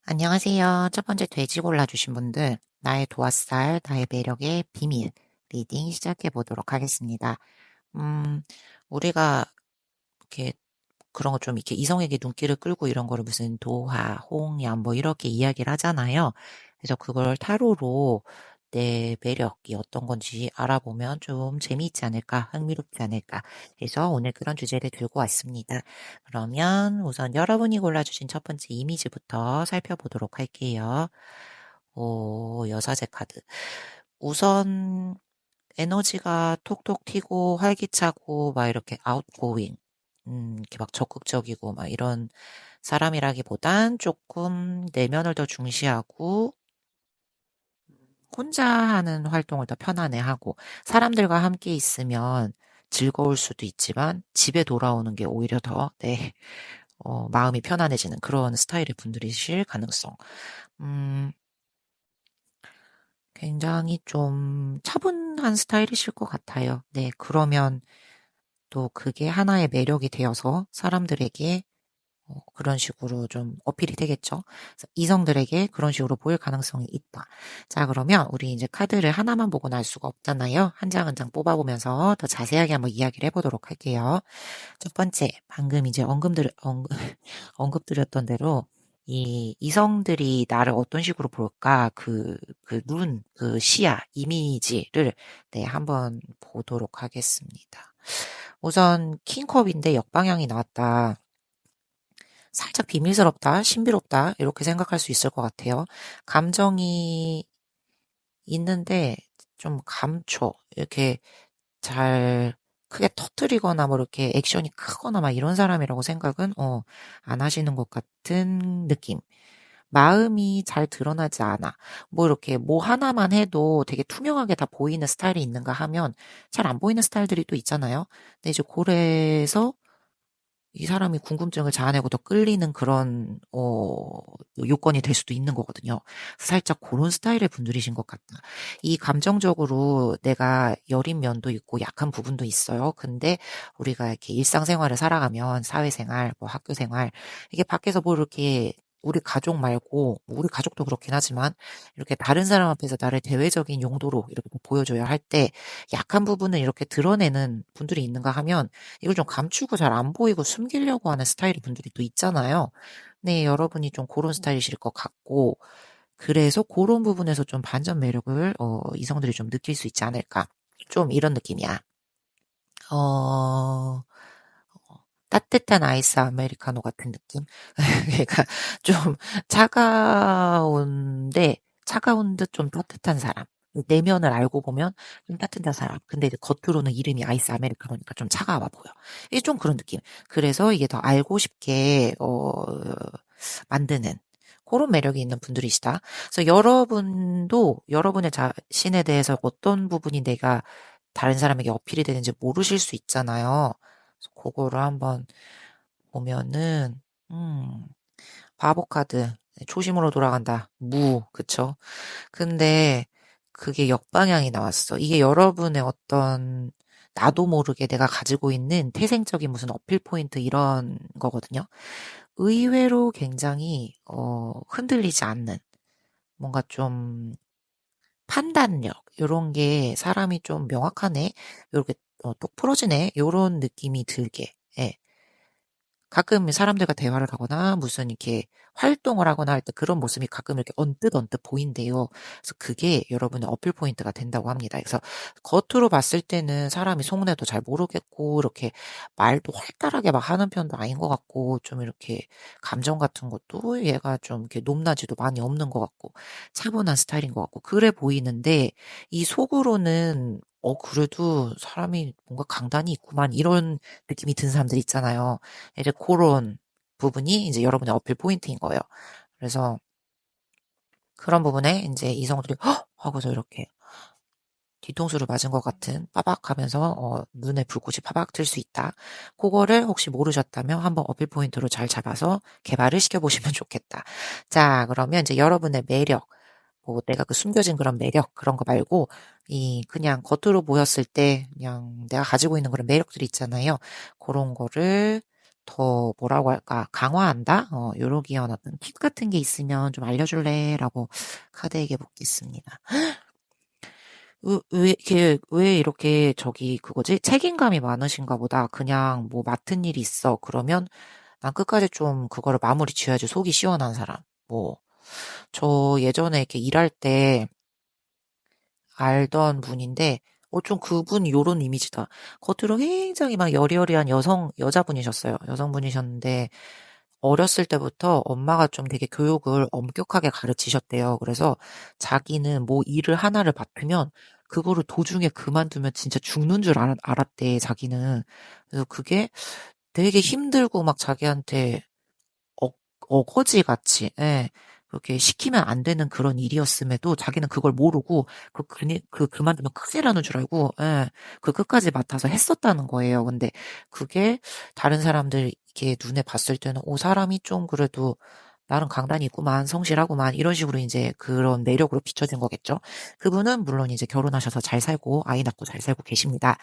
안녕하세요. 첫 번째 돼지 골라주신 분들, 나의 도화살, 나의 매력의 비밀, 리딩 시작해 보도록 하겠습니다. 음, 우리가 이렇게 그런 거 좀 이렇게 이성에게 눈길을 끌고 이런 거를 무슨 도화, 홍련 뭐 이렇게 이야기를 하잖아요. 그래서 그걸 타로로 내 매력이 어떤 건지 알아보면 좀 재미있지 않을까, 흥미롭지 않을까. 그래서 오늘 그런 주제를 들고 왔습니다. 그러면 우선 여러분이 골라주신 첫 번째 이미지부터 살펴보도록 할게요. 오, 여사제 카드. 우선 에너지가 톡톡 튀고 활기차고 막 이렇게 아웃고잉, 이렇게 막 적극적이고 막 이런 사람이라기보단 조금 내면을 더 중시하고 혼자 하는 활동을 더 편안해하고 사람들과 함께 있으면 즐거울 수도 있지만 집에 돌아오는 게 오히려 더, 네, 마음이 편안해지는 그런 스타일의 분들이실 가능성. 음, 굉장히 좀 차분한 스타일이실 것 같아요. 네, 그러면 또 그게 하나의 매력이 되어서 사람들에게 그런 식으로 좀 어필이 되겠죠. 그래서 이성들에게 그런 식으로 보일 가능성이 있다. 자, 그러면 우리 이제 카드를 하나만 보고는 알 수가 없잖아요. 한 장 한 장 뽑아보면서 더 자세하게 한번 이야기를 해보도록 할게요. 첫 번째, 방금 이제 언급드렸던 대로 이 이성들이 나를 어떤 식으로 볼까 그 시야, 이미지를 네, 한번 보도록 하겠습니다. 우선 킹컵인데 역방향이 나왔다. 살짝 비밀스럽다, 신비롭다, 이렇게 생각할 수 있을 것 같아요. 감정이 있는데 좀 감춰. 이렇게 잘 크게 터뜨리거나 뭐 이렇게 액션이 크거나 막 이런 사람이라고 생각은 안 하시는 것 같은 느낌. 마음이 잘 드러나지 않아. 뭐 이렇게 뭐 하나만 해도 되게 투명하게 다 보이는 스타일이 있는가 하면 잘 안 보이는 스타일들이 또 있잖아요. 근데 이제 고래에서 이 사람이 궁금증을 자아내고 더 끌리는 그런 요건이 될 수도 있는 거거든요. 살짝 그런 스타일의 분들이신 것 같다. 이 감정적으로 내가 여린 면도 있고 약한 부분도 있어요. 근데 우리가 이렇게 일상생활을 살아가면 사회생활, 뭐 학교생활 이게 밖에서 뭐 이렇게 우리 가족 말고 우리 가족도 그렇긴 하지만 이렇게 다른 사람 앞에서 나를 대외적인 용도로 이렇게 보여줘야 할 때 약한 부분을 이렇게 드러내는 분들이 있는가 하면 이걸 좀 감추고 잘 안 보이고 숨기려고 하는 스타일의 분들이 또 있잖아요. 네, 여러분이 좀 그런 스타일이실 것 같고, 그래서 그런 부분에서 좀 반전 매력을, 이성들이 좀 느낄 수 있지 않을까. 좀 이런 느낌이야. 어, 따뜻한 아이스 아메리카노 같은 느낌? 그러니까 좀 차가운 듯 좀 따뜻한 사람. 내면을 알고 보면 좀 따뜻한 사람. 근데 이제 겉으로는 이름이 아이스 아메리카노니까 좀 차가워 보여. 이게 좀 그런 느낌. 그래서 이게 더 알고 싶게, 만드는 그런 매력이 있는 분들이시다. 그래서 여러분도 여러분의 자신에 대해서 어떤 부분이 내가 다른 사람에게 어필이 되는지 모르실 수 있잖아요. 그래서 그거를 한번 보면은, 음, 바보 카드. 초심으로 돌아간다. 그쵸? 근데 그게 역방향이 나왔어. 이게 여러분의 어떤, 나도 모르게 내가 가지고 있는 태생적인 무슨 어필 포인트 이런 거거든요. 의외로 굉장히, 흔들리지 않는, 뭔가 좀 판단력, 요런 게 사람이 좀 명확하네? 요렇게, 똑 부러지네? 요런 느낌이 들게. 예. 가끔 사람들과 대화를 하거나 무슨 이렇게 활동을 하거나 할 때 그런 모습이 가끔 이렇게 언뜻 보인대요. 그래서 그게 여러분의 어필 포인트가 된다고 합니다. 그래서 겉으로 봤을 때는 사람이 속내도 잘 모르겠고 이렇게 말도 활달하게 막 하는 편도 아닌 것 같고 좀 이렇게 감정 같은 것도 얘가 좀 이렇게 높낮이도 많이 없는 것 같고 차분한 스타일인 것 같고 그래 보이는데 이 속으로는 그래도 사람이 뭔가 강단이 있구만 이런 느낌이 든 사람들 있잖아요. 이제 그런 부분이 이제 여러분의 어필 포인트인 거예요. 그래서 그런 부분에 이제 이성들이 헉! 하고서 이렇게 뒤통수를 맞은 것 같은 빠박하면서 눈에 불꽃이 파박 들 수 있다. 그거를 혹시 모르셨다면 한번 어필 포인트로 잘 잡아서 개발을 시켜보시면 좋겠다. 자, 그러면 이제 여러분의 매력, 뭐 내가 그 숨겨진 그런 매력 그런 거 말고 이 그냥 겉으로 보였을 때 그냥 내가 가지고 있는 그런 매력들이 있잖아요. 그런 거를 더 뭐라고 할까 강화한다. 요러 기한 어떤 팁 같은 게 있으면 좀 알려줄래라고 카드에게 묻겠습니다. 왜 이렇게 저기 그거지? 책임감이 많으신가 보다. 그냥 뭐 맡은 일이 있어. 그러면 난 끝까지 좀 그거를 마무리 지어야지 속이 시원한 사람. 뭐, 저 예전에 이렇게 일할 때 알던 분인데, 좀 그분 요런 이미지다. 겉으로 굉장히 막 여리여리한 여자분이셨어요. 여성분이셨는데, 어렸을 때부터 엄마가 좀 되게 교육을 엄격하게 가르치셨대요. 그래서 자기는 뭐 일을 하나를 맡으면, 그거를 도중에 그만두면 진짜 죽는 줄 알았대, 자기는. 그래서 그게 되게 힘들고 막 자기한테 어, 어거지 같이, 예. 그렇게 시키면 안 되는 그런 일이었음에도 자기는 그걸 모르고 그만두면 큰일 나는 줄 알고, 예. 그 끝까지 맡아서 했었다는 거예요. 근데 그게 다른 사람들 이렇게 눈에 봤을 때는, 사람이 좀 그래도 나름 강단이 있구만, 성실하구만, 이런 식으로 이제 그런 매력으로 비춰진 거겠죠. 그분은 물론 이제 결혼하셔서 잘 살고, 아이 낳고 잘 살고 계십니다.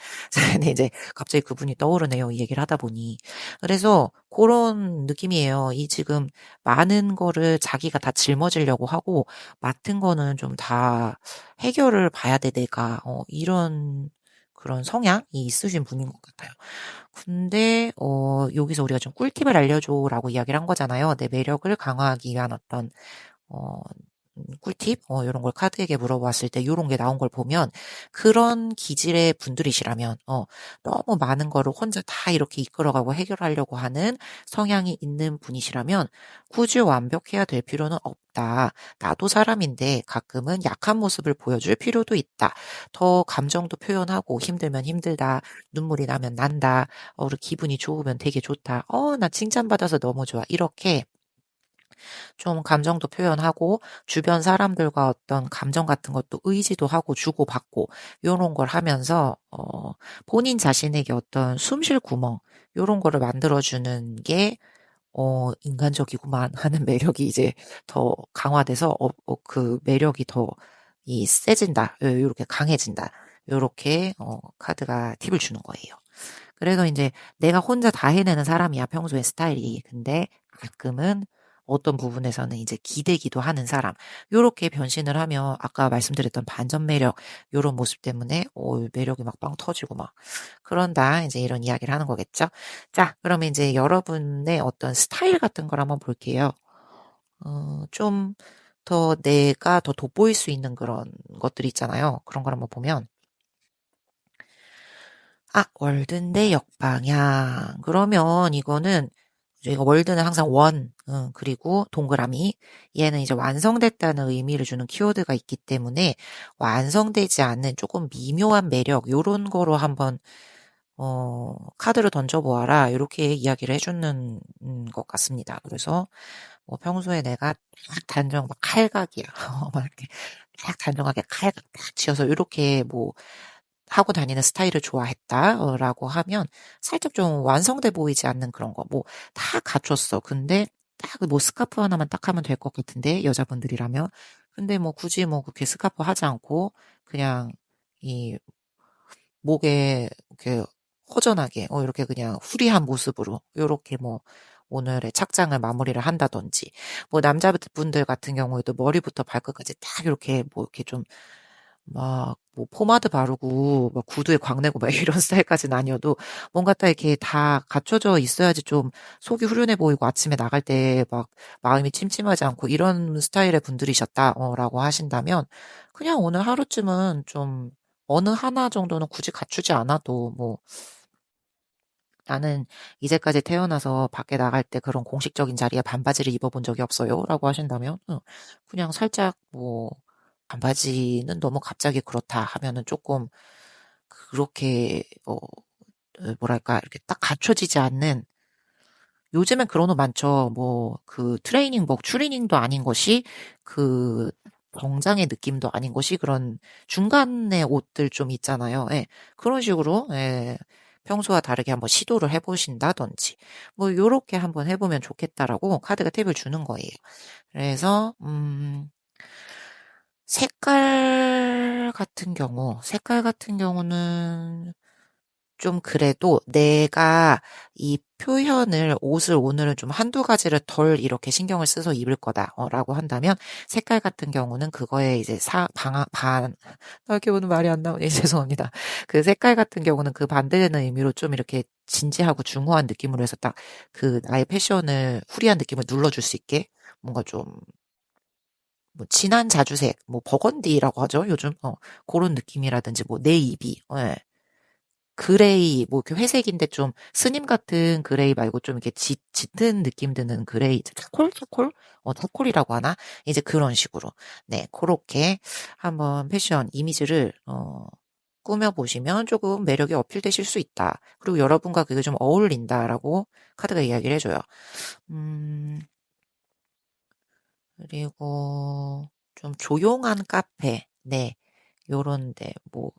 근데 이제 갑자기 그분이 떠오르네요. 이 얘기를 하다 보니. 그래서 그런 느낌이에요. 이 지금 많은 거를 자기가 다 짊어지려고 하고 맡은 거는 좀 다 해결을 봐야 돼, 내가. 이런 그런 성향이 있으신 분인 것 같아요. 근데 여기서 우리가 좀 꿀팁을 알려줘라고 이야기를 한 거잖아요. 내 매력을 강화하기 위한 어떤 어, 꿀팁? 요런 걸 카드에게 물어봤을 때 요런 게 나온 걸 보면 그런 기질의 분들이시라면, 너무 많은 거를 혼자 다 이렇게 이끌어가고 해결하려고 하는 성향이 있는 분이시라면 굳이 완벽해야 될 필요는 없다. 나도 사람인데 가끔은 약한 모습을 보여줄 필요도 있다. 더 감정도 표현하고 힘들면 힘들다. 눈물이 나면 난다. 우리 기분이 좋으면 되게 좋다. 나 칭찬받아서 너무 좋아. 이렇게 좀 감정도 표현하고 주변 사람들과 어떤 감정 같은 것도 의지도 하고 주고받고 요런 걸 하면서 본인 자신에게 어떤 숨쉴 구멍 요런 거를 만들어주는 게 인간적이구만 하는 매력이 이제 더 강화돼서 그 매력이 더 이 세진다. 요렇게 강해진다. 요렇게 카드가 팁을 주는 거예요. 그래서 이제 내가 혼자 다 해내는 사람이야, 평소에 스타일이. 근데 가끔은 어떤 부분에서는 이제 기대기도 하는 사람. 요렇게 변신을 하면 아까 말씀드렸던 반전 매력, 요런 모습 때문에 매력이 막 빵 터지고 막 그런다. 이제 이런 이야기를 하는 거겠죠. 자, 그러면 이제 여러분의 어떤 스타일 같은 걸 한번 볼게요. 좀 더 내가 더 돋보일 수 있는 그런 것들이 있잖아요. 그런 걸 한번 보면 월드인데 역방향. 그러면 이거는 저희가 월드는 항상 원, 그리고 동그라미. 얘는 이제 완성됐다는 의미를 주는 키워드가 있기 때문에 완성되지 않는 조금 미묘한 매력, 요런 거로 한번, 카드를 던져보아라. 이렇게 이야기를 해주는 것 같습니다. 그래서 뭐 평소에 내가 딱 단정, 막 칼각이야. 막 이렇게 딱 단정하게 칼각 딱 지어서 이렇게 뭐 하고 다니는 스타일을 좋아했다라고 하면 살짝 좀 완성돼 보이지 않는 그런 거. 뭐 다 갖췄어. 근데 딱 뭐 스카프 하나만 딱 하면 될 것 같은데 여자분들이라면. 근데 뭐 굳이 뭐 그렇게 스카프 하지 않고 그냥 이 목에 이렇게 허전하게 이렇게 그냥 후리한 모습으로 요렇게 뭐 오늘의 착장을 마무리를 한다든지 뭐 남자분들 같은 경우에도 머리부터 발끝까지 딱 이렇게 뭐 이렇게 좀 막, 뭐, 포마드 바르고, 막, 구두에 광내고, 막, 이런 스타일까지는 아니어도, 뭔가 딱 이렇게 다 갖춰져 있어야지 좀 속이 후련해 보이고, 아침에 나갈 때 막, 마음이 찜찜하지 않고, 이런 스타일의 분들이셨다, 라고 하신다면, 그냥 오늘 하루쯤은 좀, 어느 하나 정도는 굳이 갖추지 않아도, 뭐, 나는 이제까지 태어나서 밖에 나갈 때 그런 공식적인 자리에 반바지를 입어본 적이 없어요. 라고 하신다면, 그냥 살짝 뭐, 반바지는 너무 갑자기 그렇다 하면은 조금 그렇게, 뭐랄까, 이렇게 딱 갖춰지지 않는, 요즘엔 그런 옷 많죠. 뭐, 그 트레이닝복, 추리닝도 아닌 것이, 그 정장의 느낌도 아닌 것이 그런 중간의 옷들 좀 있잖아요. 예. 그런 식으로, 예. 평소와 다르게 한번 시도를 해보신다든지, 뭐, 요렇게 한번 해보면 좋겠다라고 카드가 팁을 주는 거예요. 그래서, 색깔 같은 경우는 좀 그래도 내가 이 표현을 옷을 오늘은 좀 한두 가지를 덜 이렇게 신경을 써서 입을 거다라고 한다면 색깔 같은 경우는 그거에 이제 나 이렇게 오늘 말이 안 나오네. 죄송합니다. 그 색깔 같은 경우는 그 반대되는 의미로 좀 이렇게 진지하고 중후한 느낌으로 해서 딱 그 나의 패션을 후리한 느낌을 눌러줄 수 있게 뭔가 좀 뭐 진한 자주색, 뭐 버건디라고 하죠, 요즘. 그런 느낌이라든지 뭐 네이비, 예. 그레이, 뭐 이렇게 회색인데 좀 스님 같은 그레이 말고 좀 이렇게 짙은 느낌 드는 그레이, 차콜? 차콜이라고 하나? 이제 그런 식으로. 네, 그렇게 한번 패션 이미지를, 꾸며보시면 조금 매력이 어필되실 수 있다. 그리고 여러분과 그게 좀 어울린다라고 카드가 이야기를 해줘요. 음, 그리고 좀 조용한 카페, 네. 요런데, 뭐,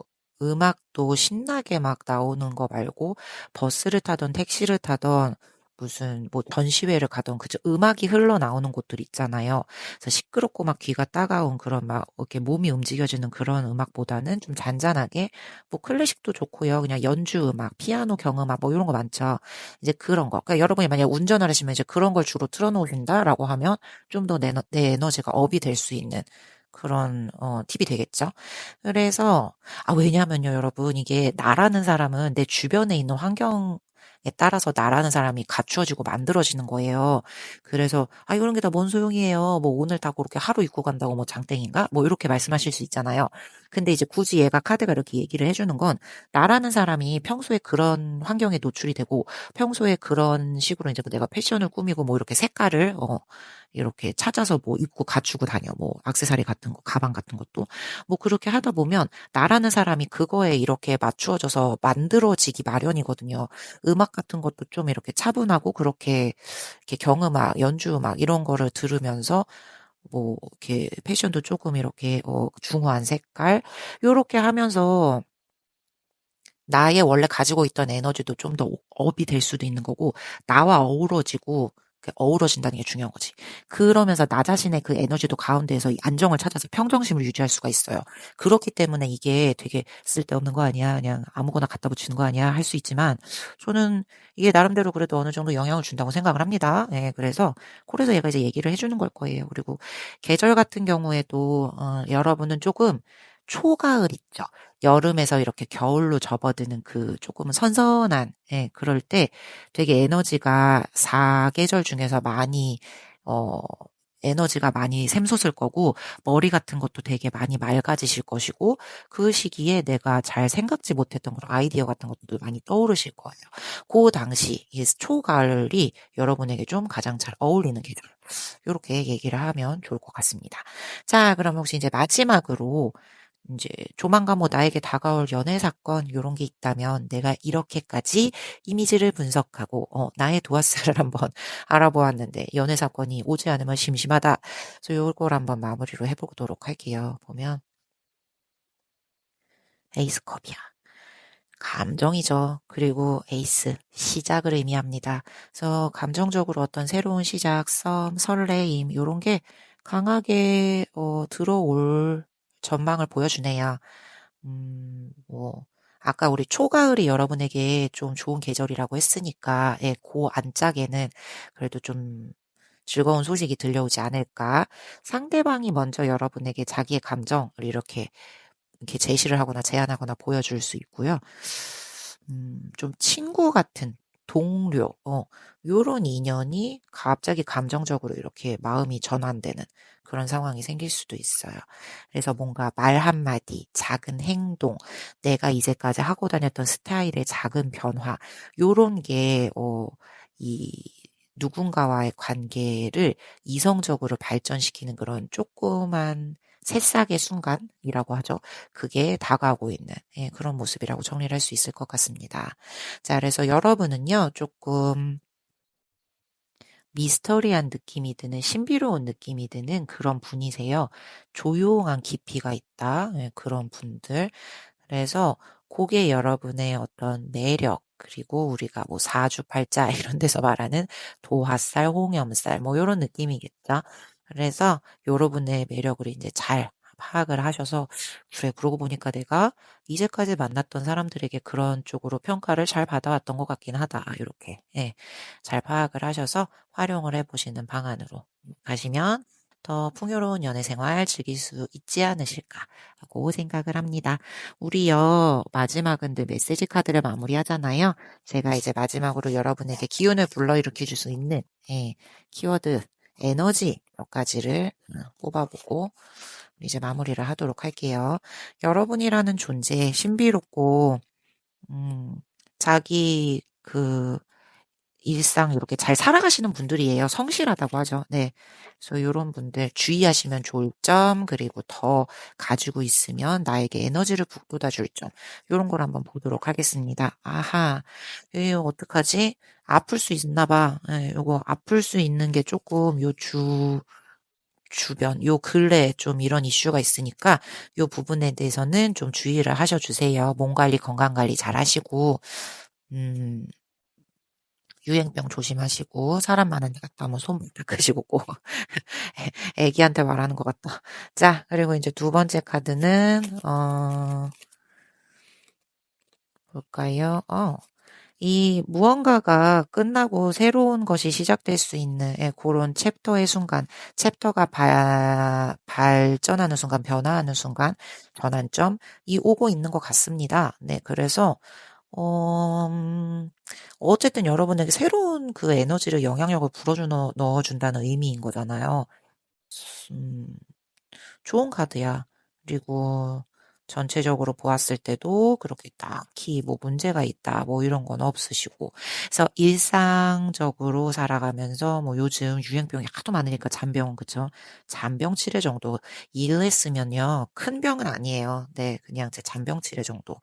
음악도 신나게 막 나오는 거 말고, 버스를 타던 택시를 타던 무슨, 뭐, 전시회를 가던 그저 음악이 흘러나오는 곳들 있잖아요. 그래서 시끄럽고 막 귀가 따가운 그런 막, 이렇게 몸이 움직여지는 그런 음악보다는 좀 잔잔하게, 뭐, 클래식도 좋고요. 그냥 연주 음악, 피아노 경음악, 뭐, 이런 거 많죠. 이제 그런 거. 그러니까 여러분이 만약 운전을 하시면 이제 그런 걸 주로 틀어놓으신다라고 하면, 좀 더 내 에너지가 업이 될 수 있는 그런 팁이 되겠죠. 그래서 왜냐하면요, 여러분, 이게 나라는 사람은 내 주변에 있는 환경에 따라서 나라는 사람이 갖추어지고 만들어지는 거예요. 그래서 이런 게 다 뭔 소용이에요. 뭐 오늘 다 그렇게 하루 입고 간다고 뭐 장땡인가? 뭐 이렇게 말씀하실 수 있잖아요. 근데 이제 굳이 얘가 카드가 이렇게 얘기를 해주는 건 나라는 사람이 평소에 그런 환경에 노출이 되고 평소에 그런 식으로 이제 내가 패션을 꾸미고 뭐 이렇게 색깔을 이렇게 찾아서 뭐 입고 갖추고 다녀. 뭐 액세서리 같은 거, 가방 같은 것도 뭐 그렇게 하다 보면 나라는 사람이 그거에 이렇게 맞추어져서 만들어지기 마련이거든요. 음악 같은 것도 좀 이렇게 차분하고 그렇게 이렇게 경음악, 연주음악 이런 거를 들으면서 뭐 이렇게 패션도 조금 이렇게 중후한 색깔 요렇게 하면서 나의 원래 가지고 있던 에너지도 좀 더 업이 될 수도 있는 거고, 나와 어우러지고, 어우러진다는 게 중요한 거지. 그러면서 나 자신의 그 에너지도 가운데에서 이 안정을 찾아서 평정심을 유지할 수가 있어요. 그렇기 때문에 이게 되게 쓸데없는 거 아니야? 그냥 아무거나 갖다 붙이는 거 아니야? 할 수 있지만, 저는 이게 나름대로 그래도 어느 정도 영향을 준다고 생각을 합니다. 예, 그래서 얘가 이제 얘기를 해주는 걸 거예요. 그리고 계절 같은 경우에도, 여러분은 조금 초가을 있죠. 여름에서 이렇게 겨울로 접어드는 그 조금은 선선한, 예, 그럴 때 되게 에너지가 사계절 중에서 어, 에너지가 많이 샘솟을 거고, 머리 같은 것도 되게 많이 맑아지실 것이고, 그 시기에 내가 잘 생각지 못했던 그런 아이디어 같은 것도 많이 떠오르실 거예요. 그 당시, 이 초가을이 여러분에게 좀 가장 잘 어울리는 계절. 이렇게 얘기를 하면 좋을 것 같습니다. 자, 그럼 혹시 이제 마지막으로 이제 조만간 뭐 나에게 다가올 연애 사건 요런 게 있다면 내가 이렇게까지 이미지를 분석하고 나의 도화살을 한번 알아보았는데 연애 사건이 오지 않으면 심심하다. 그래서 요걸 한번 마무리로 해보도록 할게요. 보면 에이스 컵이야. 감정이죠. 그리고 에이스, 시작을 의미합니다. 그래서 감정적으로 어떤 새로운 시작, 설레임, 요런 게 강하게, 들어올 전망을 보여주네요. 뭐, 아까 우리 초가을이 여러분에게 좀 좋은 계절이라고 했으니까, 예, 그 안짝에는 그래도 좀 즐거운 소식이 들려오지 않을까. 상대방이 먼저 여러분에게 자기의 감정을 이렇게 제시를 하거나 제안하거나 보여줄 수 있고요. 좀 친구 같은 동료, 요런 인연이 갑자기 감정적으로 이렇게 마음이 전환되는 그런 상황이 생길 수도 있어요. 그래서 뭔가 말 한마디, 작은 행동, 내가 이제까지 하고 다녔던 스타일의 작은 변화, 요런 게, 이, 누군가와의 관계를 이성적으로 발전시키는 그런 조그만 새싹의 순간이라고 하죠. 그게 다가오고 있는 그런 모습이라고 정리를 할 수 있을 것 같습니다. 자, 그래서 여러분은요, 조금 미스터리한 느낌이 드는 신비로운 느낌이 드는 그런 분이세요. 조용한 깊이가 있다. 예, 그런 분들. 그래서 그게 여러분의 어떤 매력, 그리고 우리가 뭐 사주팔자 이런 데서 말하는 도화살, 홍염살 뭐 요런 느낌이겠죠. 그래서 여러분의 매력을 이제 잘 파악을 하셔서 그래 그러고 보니까 내가 이제까지 만났던 사람들에게 그런 쪽으로 평가를 잘 받아왔던 것 같긴 하다. 이렇게 예, 잘 파악을 하셔서 활용을 해보시는 방안으로 가시면 더 풍요로운 연애 생활 즐길 수 있지 않으실까라고 생각을 합니다. 우리요, 마지막은 늘 메시지 카드를 마무리하잖아요. 제가 이제 마지막으로 여러분에게 기운을 불러일으켜 줄 수 있는 예, 키워드 에너지 몇 가지를 뽑아보고 이제 마무리를 하도록 할게요. 여러분이라는 존재 신비롭고 음, 자기 일상 이렇게 잘 살아가시는 분들이에요. 성실하다고 하죠. 네. 그래서 이런 분들 주의하시면 좋을 점, 그리고 더 가지고 있으면 나에게 에너지를 북돋아 줄 점, 이런 걸 한번 보도록 하겠습니다. 아하, 어떡하지? 아플 수 있나 봐. 예, 요거 아플 수 있는 게 조금 주변, 요 근래에 좀 이런 이슈가 있으니까 요 부분에 대해서는 좀 주의를 하셔주세요. 몸 관리, 건강 관리 잘 하시고, 음, 유행병 조심하시고 사람 많은 데 갔다 오면 손 닦으시고 꼭 애기한테 말하는 것 같다. 자, 그리고 이제 두 번째 카드는 볼까요? 이 무언가가 끝나고 새로운 것이 시작될 수 있는 그런 챕터의 순간, 챕터가 발전하는 순간, 변화하는 순간, 전환점이 오고 있는 것 같습니다. 네, 그래서 어쨌든 여러분에게 새로운 그 에너지를 영향력을 넣어준다는 의미인 거잖아요. 음, 좋은 카드야. 그리고 전체적으로 보았을 때도 그렇게 딱히 뭐 문제가 있다, 뭐 이런 건 없으시고. 그래서 일상적으로 살아가면서 뭐 요즘 유행병이 하도 많으니까 잔병, 그쵸? 잔병 치레 정도 일했으면요. 큰 병은 아니에요. 네, 그냥 제 잔병 치레 정도.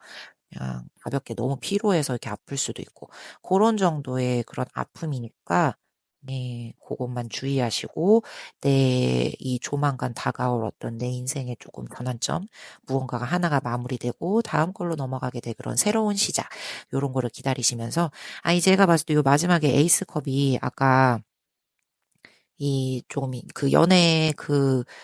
그냥 가볍게 너무 피로해서 이렇게 아플 수도 있고 그런 정도의 그런 아픔이니까 네, 그것만 주의하시고 이 조만간 다가올 어떤 내 인생의 조금 전환점 무언가가 하나가 마무리되고 다음 걸로 넘어가게 될 그런 새로운 시작 요런 거를 기다리시면서 제가 봤을 때 요 마지막에 에이스컵이 아까 조금 연애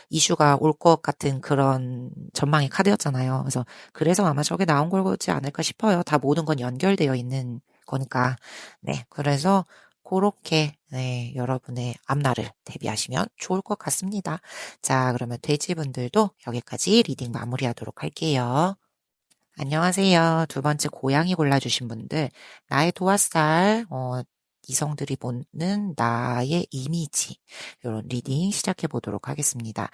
이슈가 올 것 같은 그런 전망의 카드였잖아요. 그래서 아마 저게 나온 거지 않을까 싶어요. 다 모든 건 연결되어 있는 거니까. 네. 그래서 그렇게, 네, 여러분의 앞날을 대비하시면 좋을 것 같습니다. 자, 그러면 돼지분들도 여기까지 리딩 마무리하도록 할게요. 안녕하세요. 두 번째 고양이 골라주신 분들, 나의 도화살, 이성들이 보는 나의 이미지, 이런 리딩 시작해 보도록 하겠습니다.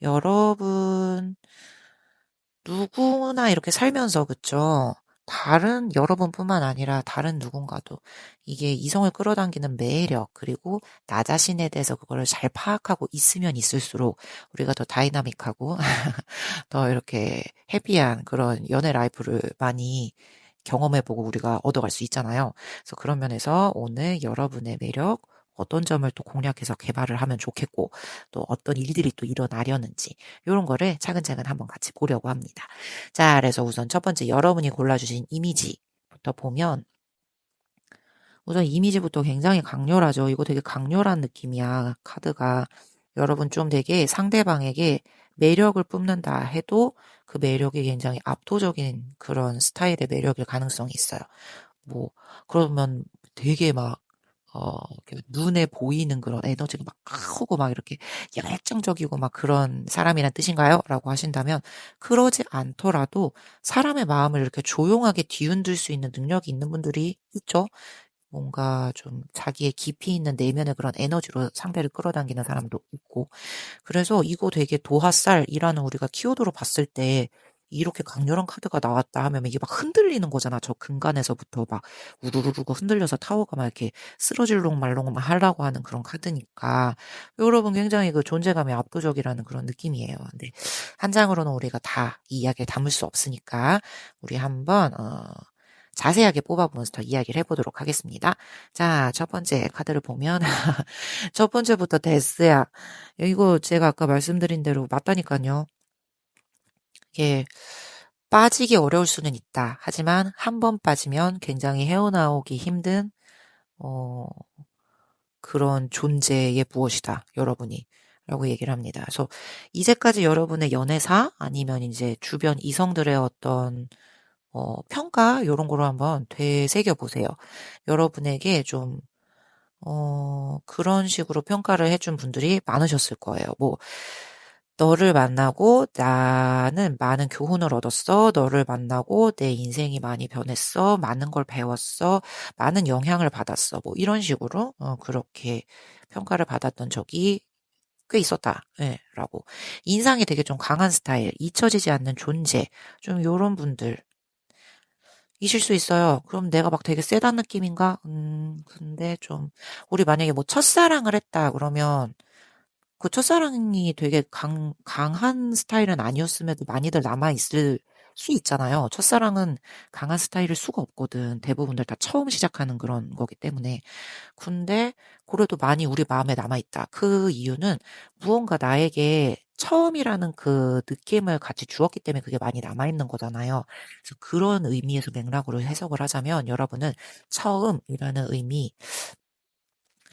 여러분, 누구나 이렇게 살면서, 그쵸? 다른 여러분뿐만 아니라 다른 누군가도 이게 이성을 끌어당기는 매력, 그리고 나 자신에 대해서 그거를 잘 파악하고 있으면 있을수록 우리가 더 다이나믹하고 더 이렇게 해피한 그런 연애 라이프를 많이 경험해보고 우리가 얻어갈 수 있잖아요. 그래서 그런 면에서 오늘 여러분의 매력, 어떤 점을 또 공략해서 개발을 하면 좋겠고, 또 어떤 일들이 또 일어나려는지, 이런 거를 차근차근 한번 같이 보려고 합니다. 자, 그래서 우선 첫 번째 여러분이 골라주신 이미지부터 보면, 우선 이미지부터 굉장히 강렬하죠. 이거 되게 강렬한 느낌이야, 카드가. 여러분 좀 되게 상대방에게 매력을 뿜는다 해도 그 매력이 굉장히 압도적인 그런 스타일의 매력일 가능성이 있어요. 뭐, 그러면 되게 이렇게 눈에 보이는 그런 에너지가 막 크고 막 이렇게 열정적이고 막 그런 사람이란 뜻인가요? 라고 하신다면, 그러지 않더라도 사람의 마음을 이렇게 조용하게 뒤흔들 수 있는 능력이 있는 분들이 있죠. 뭔가 좀 자기의 깊이 있는 내면의 그런 에너지로 상대를 끌어당기는 사람도 있고. 그래서 이거 되게 도화살이라는 우리가 키워드로 봤을 때 이렇게 강렬한 카드가 나왔다 하면 이게 막 흔들리는 거잖아. 저 근간에서부터 막 우르르르 흔들려서 타워가 막 이렇게 쓰러질롱 말롱 막 하려고 하는 그런 카드니까 여러분 굉장히 그 존재감이 압도적이라는 그런 느낌이에요. 근데 한 장으로는 우리가 다 이 이야기를 담을 수 없으니까 우리 한번 자세하게 뽑아보면서 더 이야기를 해보도록 하겠습니다. 자, 첫 번째 카드를 보면 첫 번째부터 데스야. 이거 제가 아까 말씀드린 대로 맞다니까요. 이게 빠지기 어려울 수는 있다. 하지만 한 번 빠지면 굉장히 헤어나오기 힘든 어, 그런 존재의 무엇이다. 여러분이. 라고 얘기를 합니다. 그래서 이제까지 여러분의 연애사 아니면 이제 주변 이성들의 어떤 평가 요런 거로 한번 되새겨 보세요. 여러분에게 좀 그런 식으로 평가를 해준 분들이 많으셨을 거예요. 뭐 너를 만나고 나는 많은 교훈을 얻었어. 너를 만나고 내 인생이 많이 변했어. 많은 걸 배웠어. 많은 영향을 받았어. 뭐 이런 식으로 그렇게 평가를 받았던 적이 꽤 있었다. 예, 라고. 인상이 되게 좀 강한 스타일, 잊혀지지 않는 존재, 좀 요런 분들 이실 수 있어요. 그럼 내가 막 되게 세단 느낌인가? 근데 좀 우리 만약에 뭐 첫사랑을 했다 그러면 그 첫사랑이 되게 강한 스타일은 아니었음에도 많이들 남아있을 수 있잖아요. 첫사랑은 강한 스타일일 수가 없거든. 대부분들 다 처음 시작하는 그런 거기 때문에. 근데 그래도 많이 우리 마음에 남아있다. 그 이유는 무언가 나에게 처음이라는 그 느낌을 같이 주었기 때문에 그게 많이 남아있는 거잖아요. 그래서 그런 의미에서 맥락으로 해석을 하자면 여러분은 처음이라는 의미,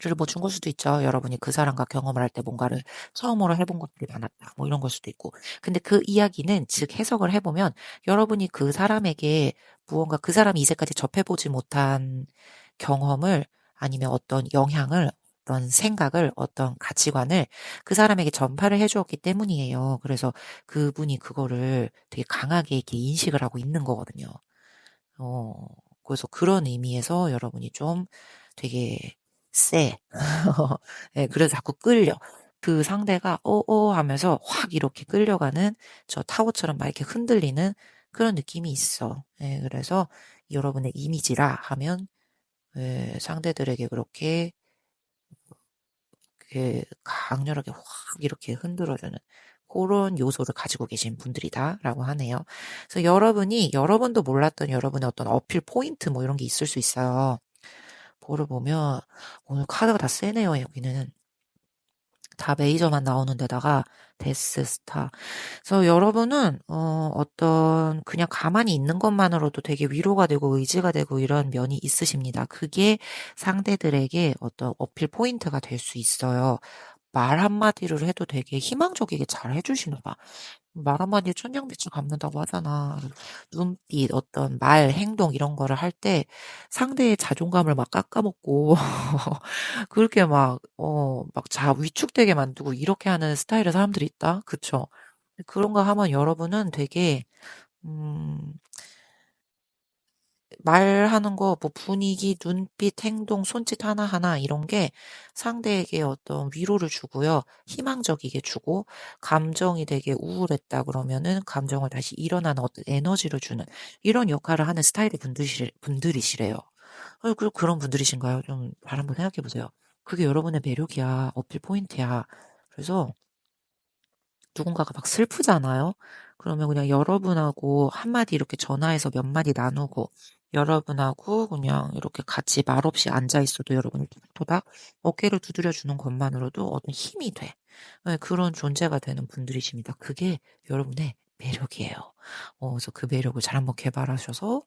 를 뭐 준 걸 수도 있죠. 여러분이 그 사람과 경험을 할 때 뭔가를 처음으로 해본 것들이 많았다. 뭐 이런 걸 수도 있고. 근데 그 이야기는 즉 해석을 해보면 여러분이 그 사람에게 무언가 그 사람이 이제까지 접해보지 못한 경험을 아니면 어떤 영향을 어떤 생각을 어떤 가치관을 그 사람에게 전파를 해주었기 때문이에요. 그래서 그분이 그거를 되게 강하게 이렇게 인식을 하고 있는 거거든요. 어, 그래서 그런 의미에서 여러분이 좀 되게 쎄. 예, 그래서 자꾸 끌려. 그 상대가 하면서 확 이렇게 끌려가는 저 타워처럼 막 이렇게 흔들리는 그런 느낌이 있어. 예, 그래서 여러분의 이미지라 하면 예, 상대들에게 그렇게 강렬하게 확 이렇게 흔들어주는 그런 요소를 가지고 계신 분들이다라고 하네요. 그래서 여러분이 여러분도 몰랐던 여러분의 어떤 어필 포인트 뭐 이런 게 있을 수 있어요. 그거를 보면 오늘 카드가 다 세네요. 여기는 다 메이저만 나오는 데다가 데스 스타. 그래서 여러분은 어떤 그냥 가만히 있는 것만으로도 되게 위로가 되고 의지가 되고 이런 면이 있으십니다. 그게 상대들에게 어떤 어필 포인트가 될 수 있어요. 말 한마디를 해도 되게 희망적이게 잘 해주시나 봐. 말 한마디에 천냥빛을 갚는다고 하잖아. 눈빛, 어떤 말, 행동 이런 거를 할 때 상대의 자존감을 막 깎아먹고 그렇게 위축되게 만들고 이렇게 하는 스타일의 사람들이 있다? 그쵸? 그런가 하면 여러분은 되게, 음, 말하는 거, 뭐 분위기, 눈빛, 행동, 손짓 하나하나 이런 게 상대에게 어떤 위로를 주고요. 희망적이게 주고, 감정이 되게 우울했다 그러면은 감정을 다시 일어나는 어떤 에너지를 주는 이런 역할을 하는 스타일의 분들이시래요. 그리고 그런 분들이신가요? 좀 잘 한번 생각해 보세요. 그게 여러분의 매력이야. 어필 포인트야. 그래서 누군가가 막 슬프잖아요. 그러면 그냥 여러분하고 한마디 이렇게 전화해서 몇 마디 나누고 여러분하고 그냥 이렇게 같이 말없이 앉아 있어도 여러분이 토닥토닥 어깨를 두드려 주는 것만으로도 어떤 힘이 돼. 네, 그런 존재가 되는 분들이십니다. 그게 여러분의 매력이에요. 그래서 그 매력을 잘 한번 개발하셔서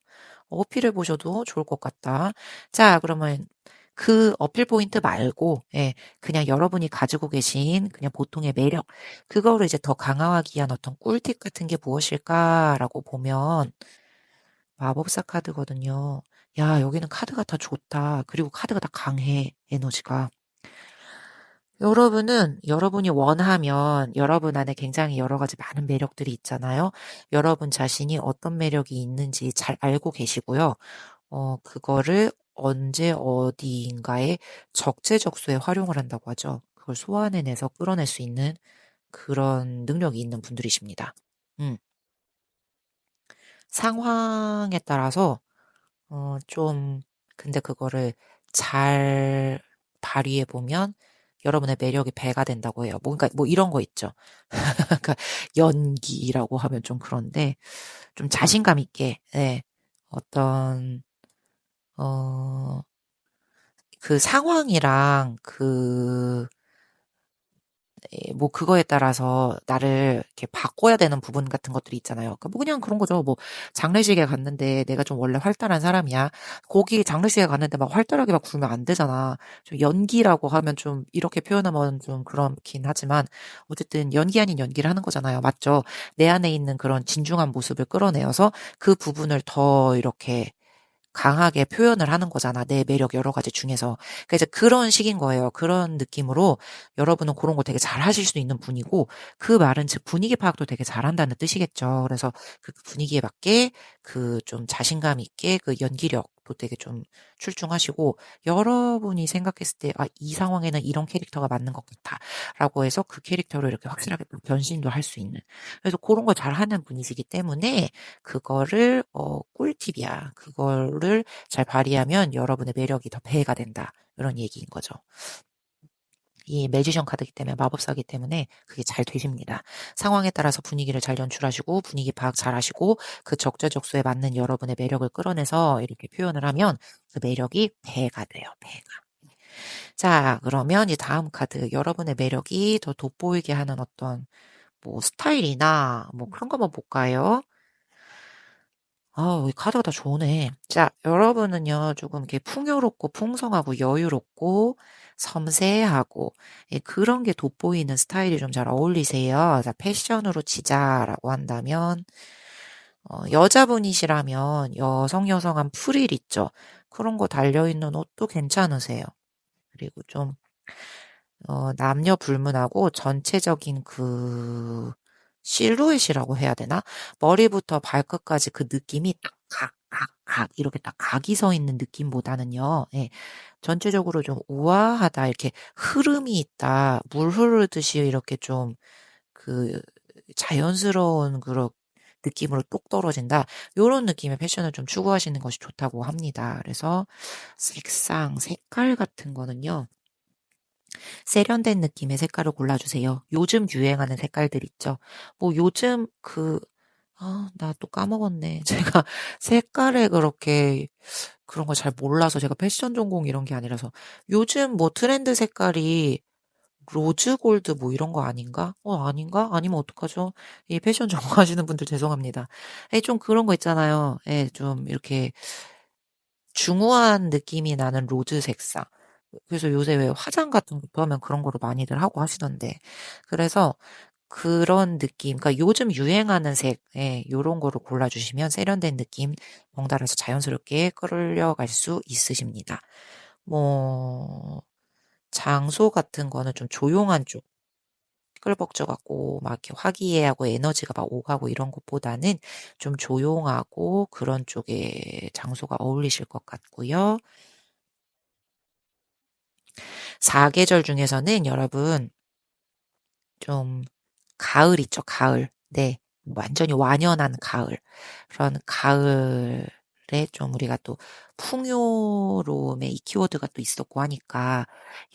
어필해 보셔도 좋을 것 같다. 자, 그러면 그 어필 포인트 말고, 예, 그냥 여러분이 가지고 계신 그냥 보통의 매력, 그거를 이제 더 강화하기 위한 어떤 꿀팁 같은 게 무엇일까라고 보면 마법사 카드거든요. 야, 여기는 카드가 다 좋다. 그리고 카드가 다 강해, 에너지가. 여러분은 여러분이 원하면 여러분 안에 굉장히 여러 가지 많은 매력들이 있잖아요. 여러분 자신이 어떤 매력이 있는지 잘 알고 계시고요. 그거를 언제 어디인가에 적재적소에 활용을 한다고 하죠. 그걸 소환해내서 끌어낼 수 있는 그런 능력이 있는 분들이십니다. 음. 상황에 따라서 좀 근데 그거를 잘 발휘해 보면 여러분의 매력이 배가 된다고 해요. 뭔가 뭐 이런 거 있죠. 그러니까 연기라고 하면 좀 그런데 좀 자신감 있게 예. 어떤 어, 그 상황이랑 뭐 그거에 따라서 나를 이렇게 바꿔야 되는 부분 같은 것들이 있잖아요. 뭐 그냥 그런 거죠. 뭐 장례식에 갔는데 내가 좀 원래 활달한 사람이야. 거기 장례식에 갔는데 막 활달하게 막 굴면 안 되잖아. 좀 연기라고 하면 좀 이렇게 표현하면 좀 그렇긴 하지만 어쨌든 연기 아닌 연기를 하는 거잖아요. 맞죠? 내 안에 있는 그런 진중한 모습을 끌어내어서 그 부분을 더 이렇게 강하게 표현을 하는 거잖아. 내 매력 여러 가지 중에서. 그래서 그런 식인 거예요. 그런 느낌으로 여러분은 그런 거 되게 잘 하실 수 있는 분이고 그 말은 즉 분위기 파악도 되게 잘한다는 뜻이겠죠. 그래서 그 분위기에 맞게 그 좀 자신감 있게 그 연기력도 되게 좀 출중하시고 여러분이 생각했을 때 아, 이 상황에는 이런 캐릭터가 맞는 것 같아. 라고 해서 그 캐릭터를 이렇게 확실하게 또 변신도 할 수 있는. 그래서 그런 걸 잘하는 분이시기 때문에 그거를 꿀팁이야. 그거를 잘 발휘하면 여러분의 매력이 더 배가 된다. 이런 얘기인 거죠. 이 매지션 카드이기 때문에 마법사기 때문에 그게 잘 되십니다. 상황에 따라서 분위기를 잘 연출하시고 분위기 파악 잘 하시고 그 적재적소에 맞는 여러분의 매력을 끌어내서 이렇게 표현을 하면 그 매력이 배가 돼요. 배가. 자, 그러면 이 다음 카드 여러분의 매력이 더 돋보이게 하는 어떤 뭐 스타일이나 뭐 그런 거 한번 볼까요? 아, 이 카드가 다 좋네. 자, 여러분은요, 조금 이렇게 풍요롭고 풍성하고 여유롭고 섬세하고 그런 게 돋보이는 스타일이 좀 잘 어울리세요. 자, 패션으로 치자라고 한다면 여자분이시라면 여성한 프릴 있죠. 그런 거 달려있는 옷도 괜찮으세요. 그리고 좀 남녀 불문하고 전체적인 그 실루엣이라고 해야 되나? 머리부터 발끝까지 그 느낌이 딱 이렇게 딱 각이 서 있는 느낌보다는요, 예, 전체적으로 좀 우아하다, 이렇게 흐름이 있다, 물 흐르듯이 이렇게 좀 그 자연스러운 그런 느낌으로 똑 떨어진다. 요런 느낌의 패션을 좀 추구하시는 것이 좋다고 합니다. 그래서 색상, 색깔 같은 거는요, 세련된 느낌의 색깔을 골라주세요. 요즘 유행하는 색깔들 있죠. 뭐 요즘 나 또 까먹었네. 제가 색깔에 그렇게 그런 거 잘 몰라서 제가 패션 전공 이런 게 아니라서 요즘 뭐 트렌드 색깔이 로즈 골드 뭐 이런 거 아닌가? 아닌가? 아니면 어떡하죠? 이 패션 전공하시는 분들 죄송합니다. 좀 그런 거 있잖아요. 좀 이렇게 중후한 느낌이 나는 로즈 색상. 그래서 요새 왜 화장 같은 것도 하면 그런 거로 많이들 하고 하시던데. 그래서 그런 느낌, 그러니까 요즘 유행하는 색, 요런 거로 골라주시면 세련된 느낌, 덩달아서 자연스럽게 끌려갈 수 있으십니다. 뭐, 장소 같은 거는 좀 조용한 쪽, 끌벅져갖고, 막 이렇게 화기애애하고 에너지가 막 오가고 이런 것보다는 좀 조용하고 그런 쪽에 장소가 어울리실 것 같고요. 사계절 중에서는 여러분, 좀 가을 있죠, 가을. 네. 완전히 완연한 가을. 그런 가을에 좀 우리가 또 풍요로움의 이 키워드가 또 있었고 하니까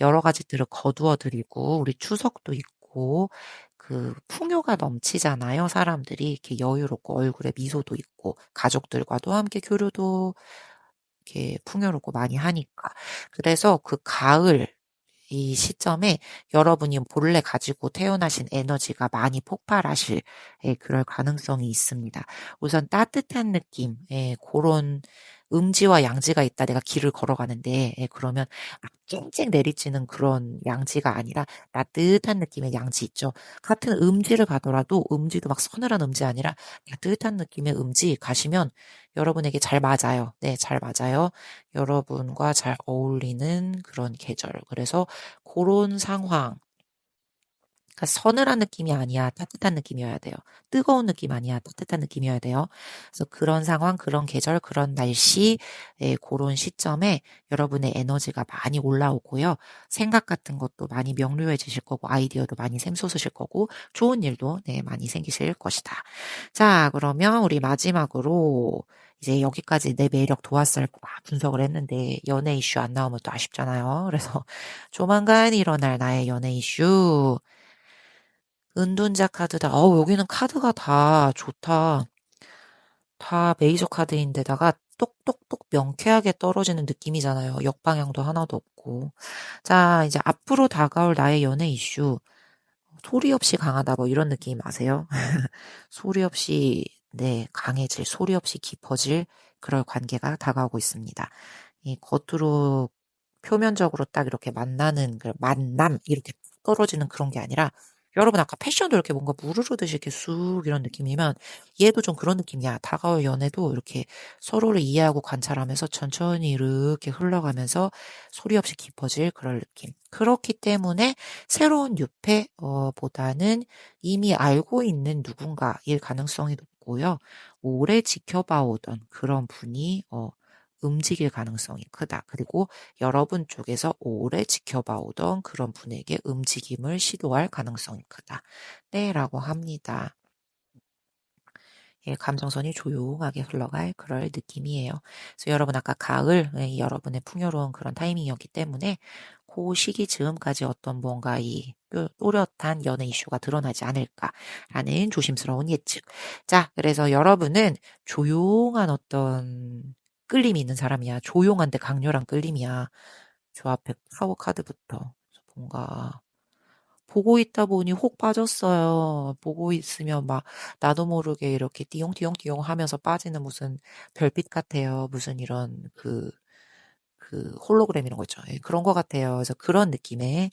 여러 가지들을 거두어 드리고 우리 추석도 있고 그 풍요가 넘치잖아요. 사람들이 이렇게 여유롭고 얼굴에 미소도 있고 가족들과도 함께 교류도 이렇게 풍요롭고 많이 하니까. 그래서 그 가을 이 시점에 여러분이 본래 가지고 태어나신 에너지가 많이 폭발하실 그럴 가능성이 있습니다. 우선 따뜻한 느낌, 그런 음지와 양지가 있다. 내가 길을 걸어가는데 그러면 막 쨍쨍 내리치는 그런 양지가 아니라 따뜻한 느낌의 양지 있죠. 같은 음지를 가더라도 음지도 막 서늘한 음지 아니라 따뜻한 느낌의 음지 가시면 여러분에게 잘 맞아요. 네, 잘 맞아요. 여러분과 잘 어울리는 그런 계절. 그래서 그런 상황. 그러니까 서늘한 느낌이 아니야. 따뜻한 느낌이어야 돼요. 뜨거운 느낌 아니야. 따뜻한 느낌이어야 돼요. 그래서 그런 상황, 그런 계절, 그런 날씨, 그런 시점에 여러분의 에너지가 많이 올라오고요. 생각 같은 것도 많이 명료해지실 거고, 아이디어도 많이 샘솟으실 거고, 좋은 일도 네, 많이 생기실 것이다. 자, 그러면 우리 마지막으로 이제 여기까지 내 매력 도화살 막 분석을 했는데 연애 이슈 안 나오면 또 아쉽잖아요. 그래서 조만간 일어날 나의 연애 이슈. 은둔자 카드다. 여기는 카드가 다 좋다. 다 메이저 카드인데다가 똑똑똑 명쾌하게 떨어지는 느낌이잖아요. 역방향도 하나도 없고. 자, 이제 앞으로 다가올 나의 연애 이슈. 소리 없이 강하다 뭐 이런 느낌 아세요? 소리 없이 네, 강해질, 소리 없이 깊어질 그럴 관계가 다가오고 있습니다. 이 겉으로 표면적으로 딱 이렇게 만나는 그 만남 이렇게 떨어지는 그런 게 아니라 여러분 아까 패션도 이렇게 뭔가 물 흐르듯이 이렇게 쑥 이런 느낌이면 얘도 좀 그런 느낌이야. 다가올 연애도 이렇게 서로를 이해하고 관찰하면서 천천히 이렇게 흘러가면서 소리 없이 깊어질 그럴 느낌. 그렇기 때문에 새로운 유패 보다는 이미 알고 있는 누군가일 가능성이 높고요. 오래 지켜봐 오던 그런 분이 움직일 가능성이 크다. 그리고 여러분 쪽에서 오래 지켜봐 오던 그런 분에게 움직임을 시도할 가능성이 크다. 네, 라고 합니다. 예, 감정선이 조용하게 흘러갈 그럴 느낌이에요. 그래서 여러분 아까 가을, 예, 여러분의 풍요로운 그런 타이밍이었기 때문에 그 시기 즈음까지 어떤 뭔가 이 또렷한 연애 이슈가 드러나지 않을까라는 조심스러운 예측. 자, 그래서 여러분은 조용한 어떤 끌림이 있는 사람이야. 조용한데 강렬한 끌림이야. 저 앞에 파워 카드부터 뭔가 보고 있다 보니 혹 빠졌어요. 보고 있으면 막 나도 모르게 이렇게 띠용띠용띠용 하면서 빠지는 무슨 별빛 같아요. 무슨 이런 그 홀로그램 이런 거 있죠. 예, 그런 거 같아요. 그래서 그런 느낌의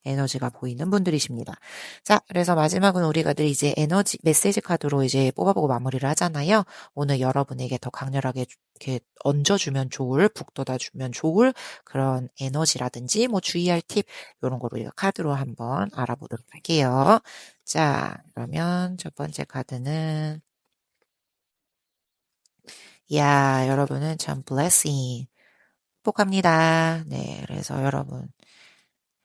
에너지가 보이는 분들이십니다. 자, 그래서 마지막은 우리가 늘 이제 에너지 메시지 카드로 이제 뽑아보고 마무리를 하잖아요. 오늘 여러분에게 더 강렬하게 이렇게 얹어주면 좋을, 북돋아주면 좋을 그런 에너지라든지 뭐 주의할 팁 이런 거로 우리가 카드로 한번 알아보도록 할게요. 자, 그러면 첫 번째 카드는 야, 여러분은 참 blessing. 행복합니다. 네, 그래서 여러분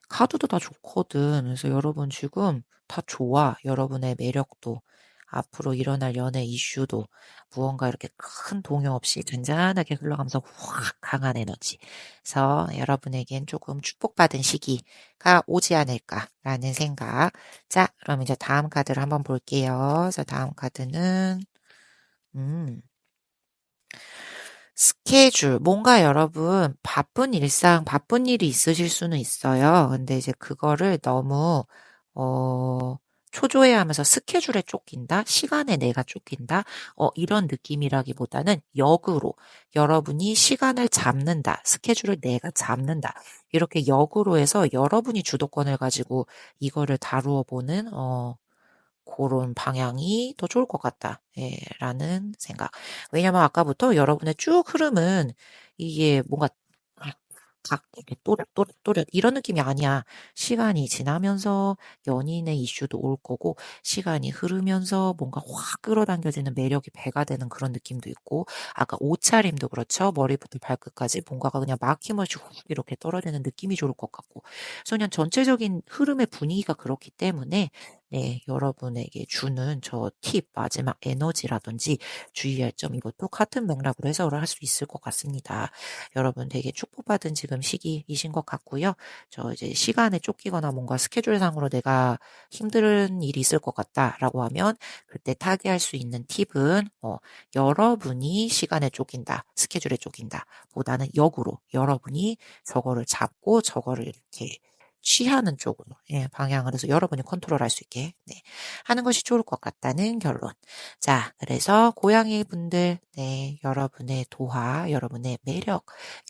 카드도 다 좋거든. 그래서 여러분 지금 다 좋아. 여러분의 매력도, 앞으로 일어날 연애 이슈도, 무언가 이렇게 큰 동요 없이 잔잔하게 흘러가면서 확 강한 에너지. 그래서 여러분에겐 조금 축복받은 시기가 오지 않을까라는 생각. 자, 그럼 이제 다음 카드를 한번 볼게요. 그래서 다음 카드는, 음, 스케줄, 뭔가 여러분 바쁜 일상, 바쁜 일이 있으실 수는 있어요. 근데 이제 그거를 너무, 어, 초조해 하면서 스케줄에 쫓긴다? 시간에 내가 쫓긴다? 이런 느낌이라기보다는 역으로 여러분이 시간을 잡는다. 스케줄을 내가 잡는다. 이렇게 역으로 해서 여러분이 주도권을 가지고 이거를 다루어 보는, 그런 방향이 더 좋을 것 같다. 예, 라는 생각. 왜냐면 아까부터 여러분의 쭉 흐름은 이게 뭔가 이렇게 또렷 이런 느낌이 아니야. 시간이 지나면서 연인의 이슈도 올 거고 시간이 흐르면서 뭔가 확 끌어당겨지는 매력이 배가 되는 그런 느낌도 있고 아까 옷차림도 그렇죠. 머리부터 발끝까지 뭔가가 그냥 막힘없이 훅 이렇게 떨어지는 느낌이 좋을 것 같고 그래서 그냥 전체적인 흐름의 분위기가 그렇기 때문에 네, 여러분에게 주는 저 팁, 마지막 에너지라든지 주의할 점 이것도 같은 맥락으로 해석을 할 수 있을 것 같습니다. 여러분 되게 축복받은 지금 시기이신 것 같고요. 저 이제 시간에 쫓기거나 뭔가 스케줄상으로 내가 힘든 일이 있을 것 같다라고 하면 그때 타개할 수 있는 팁은 여러분이 시간에 쫓긴다, 스케줄에 쫓긴다 보다는 역으로 여러분이 저거를 잡고 저거를 이렇게 취하는 쪽으로 예, 방향을 해서 여러분이 컨트롤할 수 있게 네, 하는 것이 좋을 것 같다는 결론. 자, 그래서 고양이 분들 네, 여러분의 도화, 여러분의 매력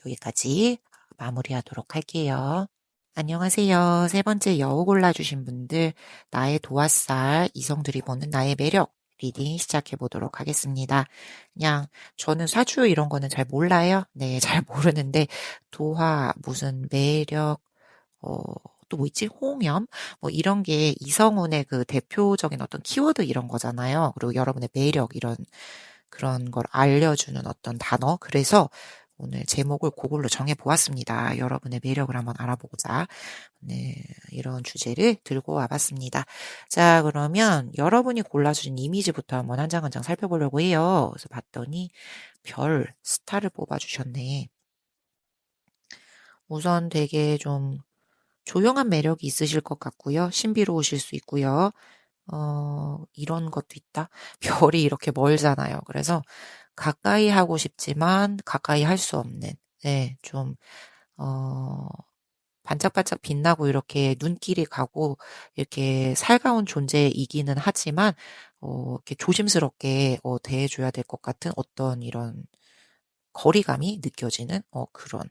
여기까지 마무리하도록 할게요. 안녕하세요. 세 번째 여우 골라주신 분들 나의 도화살 이성들이 보는 나의 매력 리딩 시작해 보도록 하겠습니다. 그냥 저는 사주 이런 거는 잘 몰라요. 네, 잘 모르는데 도화 무슨 매력 어, 또 뭐 있지? 홍염? 뭐 이런 게 이성운의 그 대표적인 어떤 키워드 이런 거잖아요. 그리고 여러분의 매력 이런 그런 걸 알려주는 어떤 단어. 그래서 오늘 제목을 그걸로 정해 보았습니다. 여러분의 매력을 한번 알아보고자. 네, 이런 주제를 들고 와봤습니다. 자, 그러면 여러분이 골라주신 이미지부터 한번 한 장 한 장 살펴보려고 해요. 그래서 봤더니 별, 스타를 뽑아주셨네. 우선 되게 좀 조용한 매력이 있으실 것 같고요. 신비로우실 수 있고요. 이런 것도 있다. 별이 이렇게 멀잖아요. 그래서 가까이 하고 싶지만 가까이 할 수 없는, 네, 좀, 어, 반짝반짝 빛나고 이렇게 눈길이 가고 이렇게 살가운 존재이기는 하지만, 이렇게 조심스럽게 대해줘야 될 것 같은 어떤 이런 거리감이 느껴지는 그런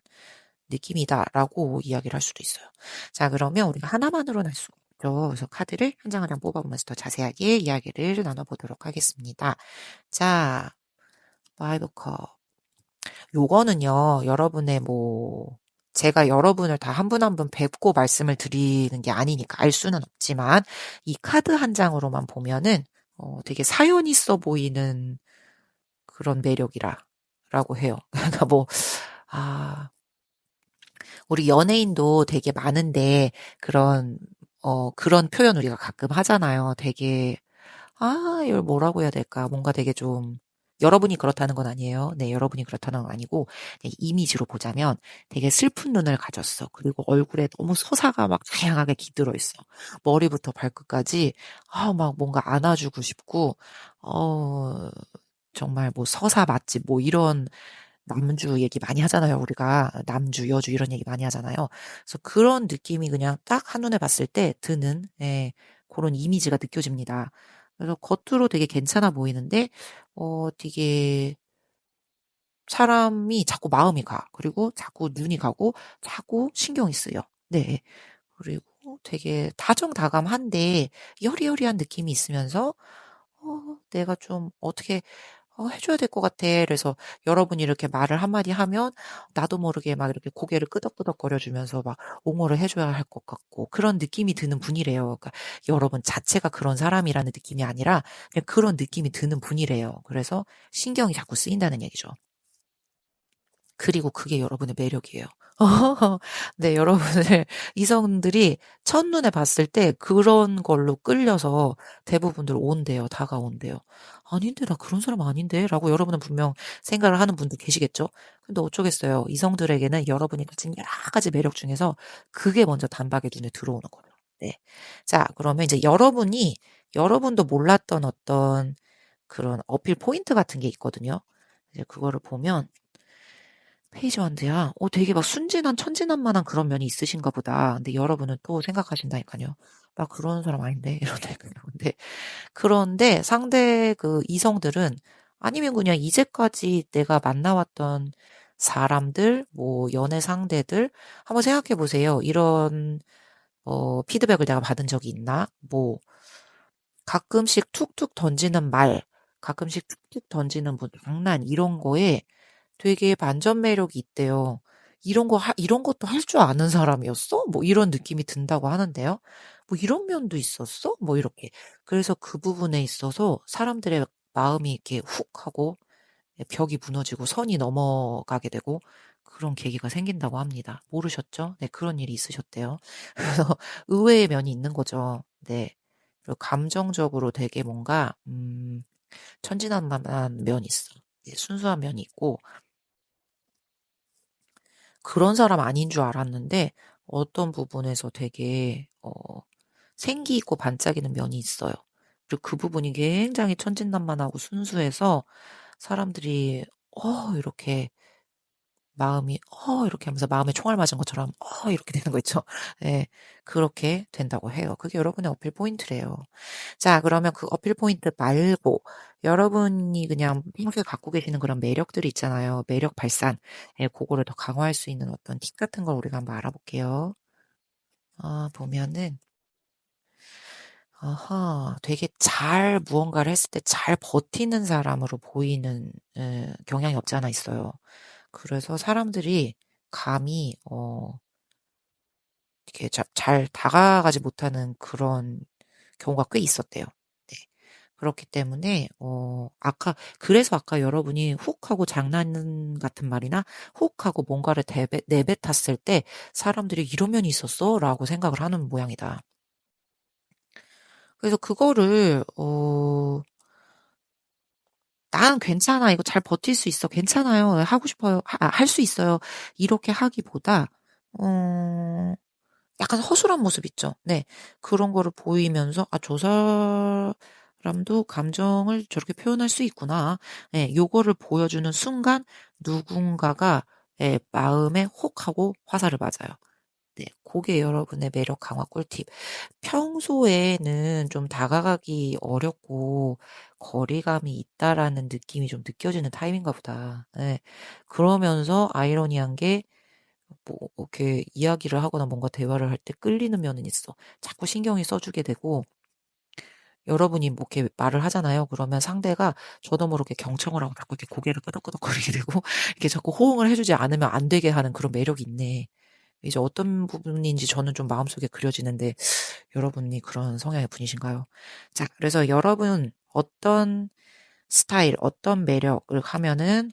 느낌이다라고 이야기를 할 수도 있어요. 자, 그러면 우리가 하나만으로는 할 수가 없죠. 그래서 카드를 한 장 한 장 뽑아보면서 더 자세하게 이야기를 나눠보도록 하겠습니다. 자, 파이브 컵. 요거는요, 여러분의 뭐, 제가 여러분을 다 한 분 한 분 뵙고 말씀을 드리는 게 아니니까 알 수는 없지만, 이 카드 한 장으로만 보면은, 되게 사연 있어 보이는 그런 매력이라고 해요. 그러니까 뭐, 아, 우리 연예인도 되게 많은데, 그런 표현 우리가 가끔 하잖아요. 되게, 이걸 뭐라고 해야 될까? 뭔가 되게 좀, 여러분이 그렇다는 건 아니에요. 네, 여러분이 그렇다는 건 아니고, 그냥 이미지로 보자면 되게 슬픈 눈을 가졌어. 그리고 얼굴에 너무 서사가 막 다양하게 깃들어 있어. 머리부터 발끝까지, 막 뭔가 안아주고 싶고, 어, 정말 뭐 서사 맛집, 뭐 이런 남주 얘기 많이 하잖아요. 우리가 남주, 여주 이런 얘기 많이 하잖아요. 그래서 그런 느낌이 그냥 딱 한눈에 봤을 때 드는 그런 이미지가 느껴집니다. 그래서 겉으로 되게 괜찮아 보이는데 되게 사람이 자꾸 마음이 가. 그리고 자꾸 눈이 가고 자꾸 신경이 쓰여. 네. 그리고 되게 다정다감한데 여리여리한 느낌이 있으면서 내가 좀 어떻게 해줘야 될 것 같아. 그래서 여러분이 이렇게 말을 한마디 하면 나도 모르게 막 이렇게 고개를 끄덕끄덕거려주면서 막 옹호를 해줘야 할 것 같고 그런 느낌이 드는 분이래요. 그러니까 여러분 자체가 그런 사람이라는 느낌이 아니라 그냥 그런 느낌이 드는 분이래요. 그래서 신경이 자꾸 쓰인다는 얘기죠. 그리고 그게 여러분의 매력이에요. 네, 여러분을 이성들이 첫눈에 봤을 때 그런 걸로 끌려서 대부분들 온대요. 다가온대요. 아닌데, 나 그런 사람 아닌데? 라고 여러분은 분명 생각을 하는 분도 계시겠죠? 근데 어쩌겠어요. 이성들에게는 여러분이 가진 여러 가지 매력 중에서 그게 먼저 단박에 눈에 들어오는 거예요. 네. 자, 그러면 이제 여러분도 몰랐던 어떤 그런 어필 포인트 같은 게 있거든요. 이제 그거를 보면 페이지 원드야. 되게 막 순진한 천진난만한 그런 면이 있으신가 보다. 근데 여러분은 또 생각하신다니까요. 나 그런 사람 아닌데 이러니까요. 그런데 상대 그 이성들은 아니면 그냥 이제까지 내가 만나왔던 사람들, 뭐 연애 상대들 한번 생각해 보세요. 이런 피드백을 내가 받은 적이 있나? 뭐 가끔씩 툭툭 던지는 말, 가끔씩 툭툭 던지는 뭐 장난 이런 거에 되게 반전 매력이 있대요. 이런 것도 할 줄 아는 사람이었어? 뭐 이런 느낌이 든다고 하는데요. 뭐 이런 면도 있었어? 뭐 이렇게. 그래서 그 부분에 있어서 사람들의 마음이 이렇게 훅 하고 벽이 무너지고 선이 넘어가게 되고 그런 계기가 생긴다고 합니다. 모르셨죠? 네, 그런 일이 있으셨대요. 그래서 의외의 면이 있는 거죠. 네. 그리고 감정적으로 되게 뭔가, 천진난만한 면이 있어. 네, 순수한 면이 있고, 그런 사람 아닌 줄 알았는데 어떤 부분에서 되게 생기 있고 반짝이는 면이 있어요. 그리고 그 부분이 굉장히 천진난만하고 순수해서 사람들이 이렇게 마음이 이렇게 하면서 마음에 총알 맞은 것처럼 이렇게 되는 거 있죠. 예. 그렇게 된다고 해요. 그게 여러분의 어필 포인트래요. 자, 그러면 그 어필 포인트 말고 여러분이 그냥 평소에 갖고 계시는 그런 매력들이 있잖아요. 매력 발산. 예, 그거를 더 강화할 수 있는 어떤 팁 같은 걸 우리가 한번 알아볼게요. 보면은 되게 잘 무언가를 했을 때 잘 버티는 사람으로 보이는 경향이 없지 않아 있어요. 그래서 사람들이 감히 이렇게 잘 다가가지 못하는 그런 경우가 꽤 있었대요. 네. 그렇기 때문에 그래서 아까 여러분이 훅 하고 장난 같은 말이나 훅 하고 뭔가를 내뱉었을 때 사람들이 이런 면이 있었어라고 생각을 하는 모양이다. 그래서 그거를 "난 괜찮아. 이거 잘 버틸 수 있어. 괜찮아요. 하고 싶어요. 할 수 있어요." 이렇게 하기보다 어 약간 허술한 모습 있죠. 네. 그런 거를 보이면서, 아, 저 사람도 감정을 저렇게 표현할 수 있구나. 네, 요거를 보여주는 순간 누군가가 예, 마음에 혹 하고 화살을 맞아요. 네, 그게 여러분의 매력 강화 꿀팁. 평소에는 좀 다가가기 어렵고 거리감이 있다라는 느낌이 좀 느껴지는 타입인가 보다. 네. 그러면서 아이러니한 게 뭐 이렇게 이야기를 하거나 뭔가 대화를 할 때 끌리는 면은 있어. 자꾸 신경이 써주게 되고 여러분이 뭐 이렇게 말을 하잖아요. 그러면 상대가 저도 모르게 경청을 하고 자꾸 이렇게 고개를 끄덕끄덕거리게 되고 이렇게 자꾸 호응을 해주지 않으면 안 되게 하는 그런 매력이 있네. 이제 어떤 부분인지 저는 좀 마음속에 그려지는데 여러분이 그런 성향의 분이신가요? 자, 그래서 여러분 어떤 스타일, 어떤 매력을 하면은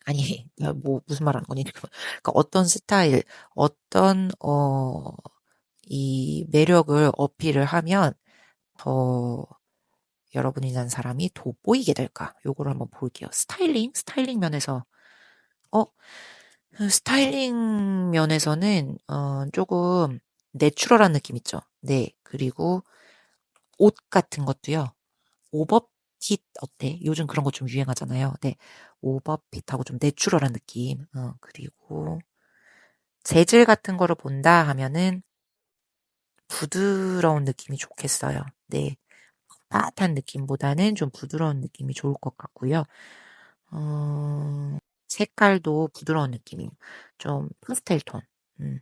아니, 뭐 무슨 말 하는 거니? 그러니까 어떤 스타일, 어떤 이 매력을 어필을 하면 더 여러분이란 사람이 돋보이게 될까? 요거를 한번 볼게요. 스타일링 면에서 어, 스타일링 면에서는 조금 내추럴한 느낌 있죠. 네. 그리고 옷 같은 것도요. 오버핏 어때? 요즘 그런 거 좀 유행하잖아요. 네. 오버핏하고 좀 내추럴한 느낌. 그리고 재질 같은 거를 본다 하면은 부드러운 느낌이 좋겠어요. 네. 빳빳한 느낌보다는 좀 부드러운 느낌이 좋을 것 같고요. 색깔도 부드러운 느낌이에요. 좀 파스텔 톤. 음.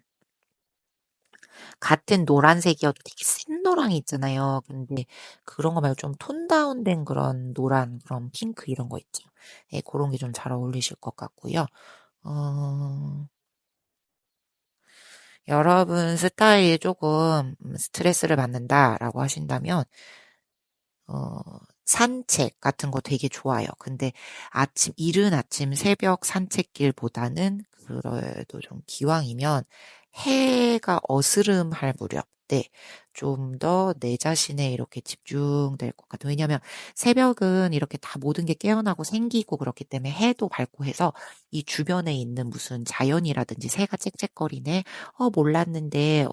같은 노란색이어도 되게 센 노랑이 있잖아요. 근데 그런 거 말고 좀 톤 다운된 그런 노란, 그런 핑크 이런 거 있죠. 예, 그런 게 좀 잘 어울리실 것 같고요. 어, 여러분 스타일이 조금 스트레스를 받는다라고 하신다면, 어, 산책 같은 거 되게 좋아요. 근데 이른 아침 새벽 산책길보다는 그래도 좀 기왕이면 해가 어스름할 무렵 때 좀 더 내 자신에 이렇게 집중될 것 같아요. 왜냐하면 새벽은 이렇게 다 모든 게 깨어나고 생기고 그렇기 때문에 해도 밝고 해서 이 주변에 있는 무슨 자연이라든지 새가 짹짹거리네. 몰랐는데,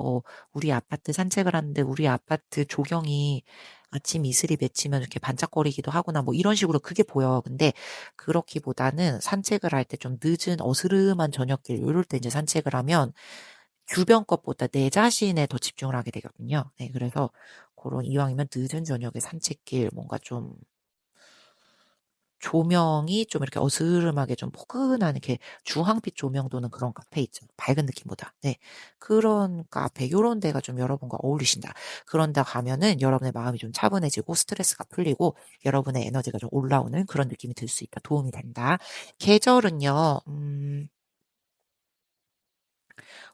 우리 아파트 산책을 하는데 우리 아파트 조경이 아침 이슬이 맺히면 이렇게 반짝거리기도 하구나. 뭐 이런 식으로 그게 보여. 근데 그렇기보다는 산책을 할 때 좀 늦은 어스름한 저녁길 이럴 때 이제 산책을 하면 주변 것보다 내 자신에 더 집중을 하게 되거든요. 네, 그래서 그런 이왕이면 늦은 저녁에 산책길 뭔가 좀 조명이 좀 이렇게 어스름하게 좀 포근한 이렇게 주황빛 조명 도는 그런 카페 있죠. 밝은 느낌보다. 네. 그런 카페, 요런 데가 좀 여러분과 어울리신다. 그런 데 가면은 여러분의 마음이 좀 차분해지고 스트레스가 풀리고 여러분의 에너지가 좀 올라오는 그런 느낌이 들 수 있다. 도움이 된다. 계절은요,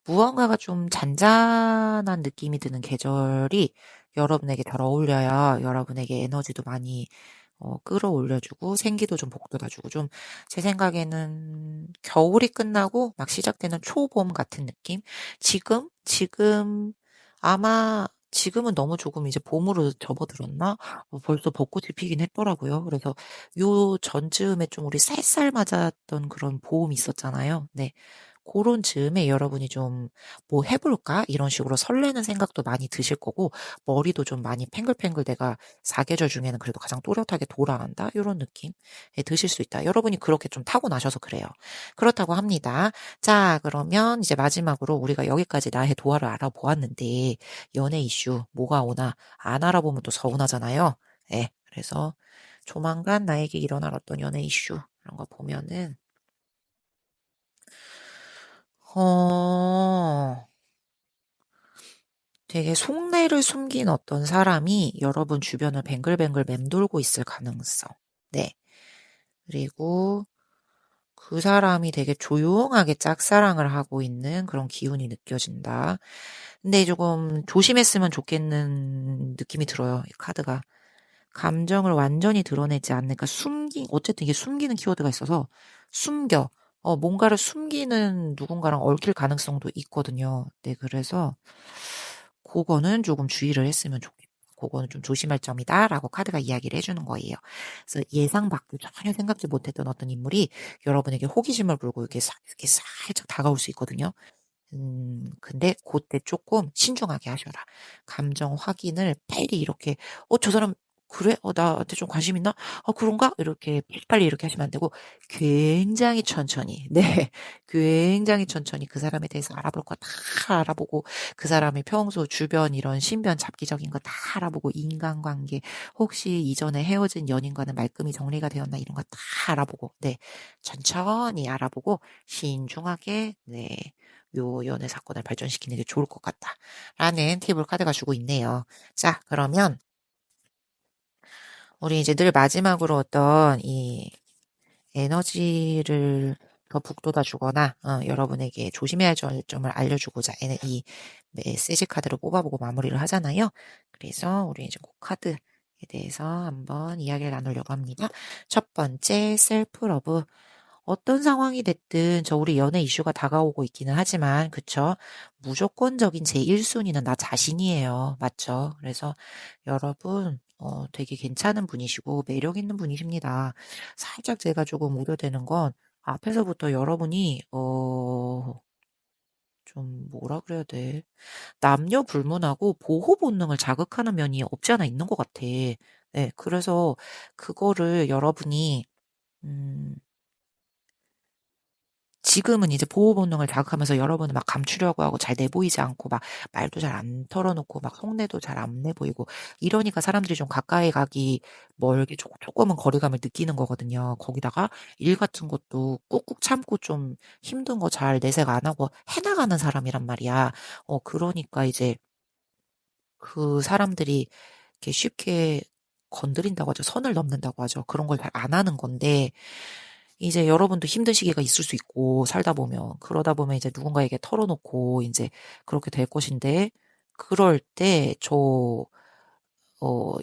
무언가가 좀 잔잔한 느낌이 드는 계절이 여러분에게 잘 어울려야 여러분에게 에너지도 많이 끌어올려주고 생기도 좀 북돋아주고 좀 제 생각에는 겨울이 끝나고 막 시작되는 초봄 같은 느낌? 지금 아마 지금은 너무 조금 이제 봄으로 접어들었나? 벌써 벚꽃이 피긴 했더라고요. 그래서 요 전즈음에 좀 우리 쌀쌀 맞았던 그런 보험이 있었잖아요. 네. 그런 즈음에 여러분이 좀 뭐 해볼까? 이런 식으로 설레는 생각도 많이 드실 거고, 머리도 좀 많이 팽글팽글 내가 사계절 중에는 그래도 가장 또렷하게 돌아간다? 이런 느낌? 예, 드실 수 있다. 여러분이 그렇게 좀 타고나셔서 그래요. 그렇다고 합니다. 자, 그러면 이제 마지막으로 우리가 여기까지 나의 도화를 알아보았는데, 연애 이슈 뭐가 오나 안 알아보면 또 서운하잖아요. 예, 그래서 조만간 나에게 일어날 어떤 연애 이슈 이런 거 보면은 어, 되게 속내를 숨긴 어떤 사람이 여러분 주변을 뱅글뱅글 맴돌고 있을 가능성. 네. 그리고 그 사람이 되게 조용하게 짝사랑을 하고 있는 그런 기운이 느껴진다. 근데 조금 조심했으면 좋겠는 느낌이 들어요. 이 카드가. 감정을 완전히 드러내지 않으니까 어쨌든 이게 숨기는 키워드가 있어서 숨겨. 뭔가를 숨기는 누군가랑 얽힐 가능성도 있거든요. 네, 그래서 그거는 조금 주의를 했으면 좋겠고, 그거는 좀 조심할 점이다라고 카드가 이야기를 해주는 거예요. 그래서 예상 밖의 전혀 생각지 못했던 어떤 인물이 여러분에게 호기심을 불고 이렇게 살짝 다가올 수 있거든요. 근데 그때 조금 신중하게 하셔라. 감정 확인을 빨리 이렇게, 저 사람, 그래? 나한테 좀 관심 있나? 그런가? 이렇게, 빨리 이렇게 하시면 안 되고, 굉장히 천천히, 네. 굉장히 천천히 그 사람에 대해서 알아볼 거 다 알아보고, 그 사람의 평소 주변 이런 신변 잡기적인 거 다 알아보고, 인간관계, 혹시 이전에 헤어진 연인과는 말끔히 정리가 되었나 이런 거 다 알아보고, 네. 천천히 알아보고, 신중하게, 네. 요 연애 사건을 발전시키는 게 좋을 것 같다. 라는 팁을 카드가 주고 있네요. 자, 그러면 우리 이제 늘 마지막으로 어떤 이 에너지를 더 북돋아 주거나 여러분에게 조심해야 할 점을 알려주고자 이 메시지 카드를 뽑아보고 마무리를 하잖아요. 그래서 우리 이제 그 카드에 대해서 한번 이야기를 나누려고 합니다. 첫 번째, 셀프 러브. 어떤 상황이 됐든 우리 연애 이슈가 다가오고 있기는 하지만 그쵸? 무조건적인 제 1순위는 나 자신이에요. 맞죠? 그래서 여러분 되게 괜찮은 분이시고 매력 있는 분이십니다. 살짝 제가 조금 우려되는 건 앞에서부터 여러분이 좀 뭐라 그래야 돼? 남녀 불문하고 보호 본능을 자극하는 면이 없지 않아 있는 것 같아. 네, 그래서 그거를 여러분이 음 지금은 이제 보호 본능을 자극하면서 여러분을 막 감추려고 하고 잘 내보이지 않고 막 말도 잘 안 털어놓고 막 속내도 잘 안 내보이고 이러니까 사람들이 좀 가까이 가기 멀게 조금은 거리감을 느끼는 거거든요. 거기다가 일 같은 것도 꾹꾹 참고 좀 힘든 거 잘 내색 안 하고 해나가는 사람이란 말이야. 그러니까 이제 그 사람들이 이렇게 쉽게 건드린다고 하죠. 선을 넘는다고 하죠. 그런 걸 잘 안 하는 건데 이제 여러분도 힘든 시기가 있을 수 있고 살다 보면 그러다 보면 이제 누군가에게 털어놓고 이제 그렇게 될 것인데 그럴 때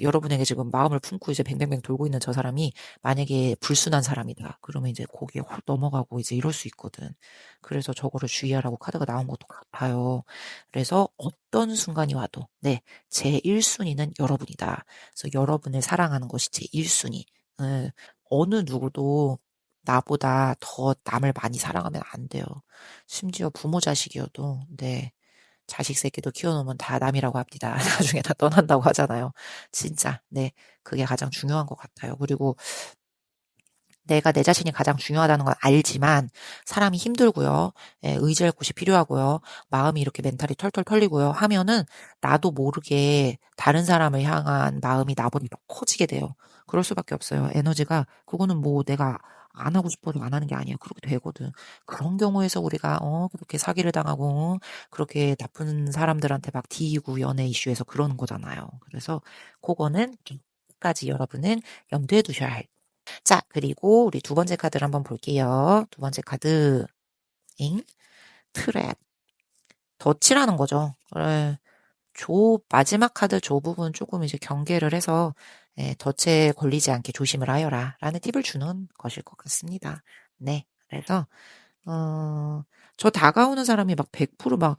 여러분에게 지금 마음을 품고 이제 뱅뱅뱅 돌고 있는 저 사람이 만약에 불순한 사람이다. 그러면 이제 거기에 확 넘어가고 이제 이럴 수 있거든. 그래서 저거를 주의하라고 카드가 나온 것도 같아요. 그래서 어떤 순간이 와도 네, 제 1순위는 여러분이다. 그래서 여러분을 사랑하는 것이 제 1순위. 어느 누구도 나보다 더 남을 많이 사랑하면 안 돼요. 심지어 부모 자식이어도 네. 자식 새끼도 키워놓으면 다 남이라고 합니다. 나중에 다 떠난다고 하잖아요. 진짜, 네. 그게 가장 중요한 것 같아요. 그리고 내가 내 자신이 가장 중요하다는 건 알지만 사람이 힘들고요. 예, 의지할 곳이 필요하고요. 마음이 이렇게 멘탈이 털털 털리고요. 하면은 나도 모르게 다른 사람을 향한 마음이 나보다 더 커지게 돼요. 그럴 수밖에 없어요. 에너지가 그거는 뭐 내가 안 하고 싶어도 안 하는 게 아니에요. 그렇게 되거든. 그런 경우에서 우리가 그렇게 사기를 당하고 그렇게 나쁜 사람들한테 막 뒤이고 연애 이슈에서 그러는 거잖아요. 그래서 그거는 끝까지 여러분은 염두에 두셔야 할 자, 그리고 우리 두 번째 카드를 한번 볼게요. 두 번째 카드, 잉? 트랩. 덫이라는 거죠. 마지막 카드 조 부분 조금 이제 경계를 해서, 덫에 걸리지 않게 조심을 하여라. 라는 팁을 주는 것일 것 같습니다. 네. 그래서, 저 다가오는 사람이 막 100%막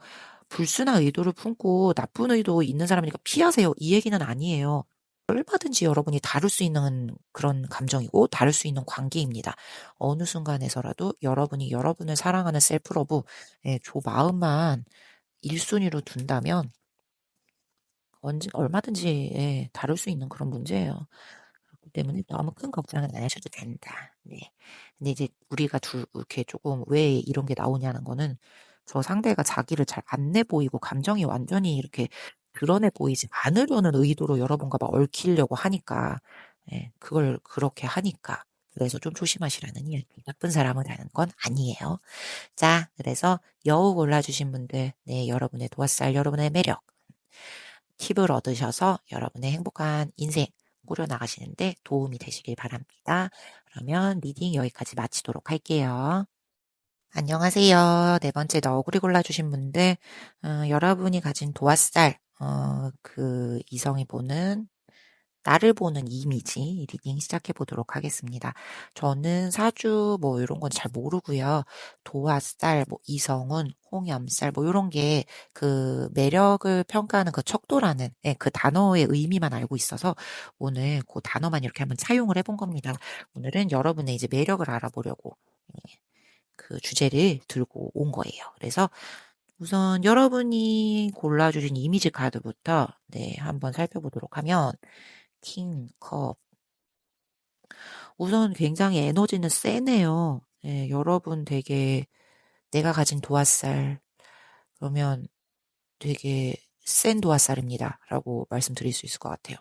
불순한 의도를 품고 나쁜 의도 있는 사람이니까 피하세요. 이 얘기는 아니에요. 얼마든지 여러분이 다룰 수 있는 그런 감정이고 다룰 수 있는 관계입니다. 어느 순간에서라도 여러분이 여러분을 사랑하는 셀프러브, 저 마음만 1순위로 둔다면 얼마든지 다룰 수 있는 그런 문제예요. 그렇기 때문에 너무 큰 걱정은 안 하셔도 된다. 네. 근데 이제 우리가 이렇게 조금 왜 이런 게 나오냐는 거는 저 상대가 자기를 잘 안 내보이고 감정이 완전히 이렇게 드러내 보이지 않으려는 의도로 여러분과 막 얽히려고 하니까, 그걸 그렇게 하니까. 그래서 좀 조심하시라는 이야기. 나쁜 사람이라는 건 아니에요. 자, 그래서 여우 골라주신 분들, 네, 여러분의 도화살, 여러분의 매력, 팁을 얻으셔서 여러분의 행복한 인생 꾸려나가시는데 도움이 되시길 바랍니다. 그러면 리딩 여기까지 마치도록 할게요. 안녕하세요. 네 번째 너구리 골라주신 분들, 여러분이 가진 도화살, 그 이성이 보는 나를 보는 이미지 리딩 시작해 보도록 하겠습니다. 저는 사주 뭐 이런 건 잘 모르고요. 도화살, 뭐 이성운, 홍염살 뭐 이런 게 그 매력을 평가하는 그 척도라는 그 단어의 의미만 알고 있어서 오늘 그 단어만 이렇게 한번 차용을 해본 겁니다. 오늘은 여러분의 이제 매력을 알아보려고 그 주제를 들고 온 거예요. 그래서 우선 여러분이 골라주신 이미지 카드부터 네, 한번 살펴보도록 하면 킹, 컵. 우선 굉장히 에너지는 세네요. 네, 여러분 되게 내가 가진 도화살 그러면 되게 센 도화살입니다. 라고 말씀드릴 수 있을 것 같아요.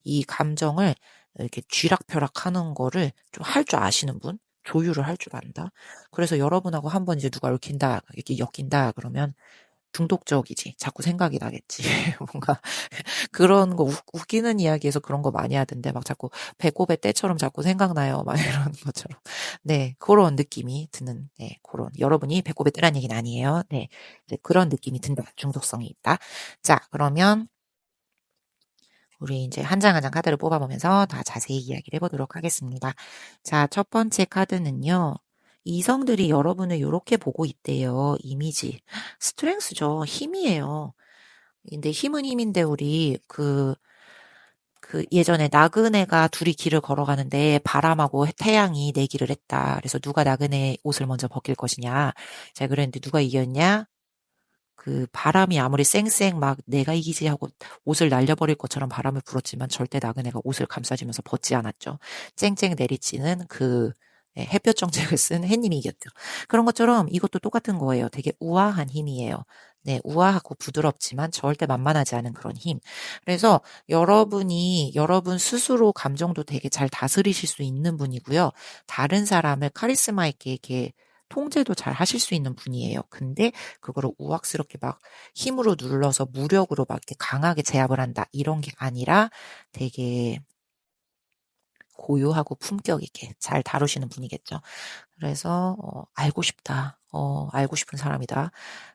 이 감정을 이렇게 쥐락펴락 하는 거를 좀 할 줄 아시는 분? 조율을 할 줄 안다. 그래서 여러분하고 한번 이제 누가 얽힌다, 이렇게 엮인다, 그러면 중독적이지. 자꾸 생각이 나겠지. 뭔가 그런 거 웃기는 이야기에서 그런 거 많이 하던데 막 자꾸 배꼽의 때처럼 자꾸 생각나요. 막 이런 것처럼. 네, 그런 느낌이 드는 네, 그런 여러분이 배꼽의 때란 얘기는 아니에요. 네. 이제 그런 느낌이 든다. 중독성이 있다. 자, 그러면 우리 이제 한 장 한 장 카드를 뽑아보면서 다 자세히 이야기를 해보도록 하겠습니다. 자, 첫 번째 카드는요. 이성들이 여러분을 이렇게 보고 있대요. 이미지. 스트렝스죠. 힘이에요. 근데 힘은 힘인데 우리 그 예전에 나그네가 둘이 길을 걸어가는데 바람하고 태양이 내기를 했다. 그래서 누가 나그네 옷을 먼저 벗길 것이냐. 자, 그랬는데 누가 이겼냐? 그 바람이 아무리 쌩쌩 막 내가 이기지 하고 옷을 날려버릴 것처럼 바람을 불었지만 절대 나그네가 옷을 감싸주면서 벗지 않았죠. 쨍쨍 내리치는 그 햇볕 정책을 쓴 해님이 이겼죠. 그런 것처럼 이것도 똑같은 거예요. 되게 우아한 힘이에요. 네, 우아하고 부드럽지만 절대 만만하지 않은 그런 힘. 그래서 여러분이 여러분 스스로 감정도 되게 잘 다스리실 수 있는 분이고요. 다른 사람을 카리스마 있게 이렇게 통제도 잘 하실 수 있는 분이에요. 근데 그거를 우악스럽게 막 힘으로 눌러서 무력으로 막 이렇게 강하게 제압을 한다. 이런 게 아니라 되게 고요하고 품격 있게 잘 다루시는 분이겠죠. 그래서 알고 싶다. 알고 싶은 사람이다.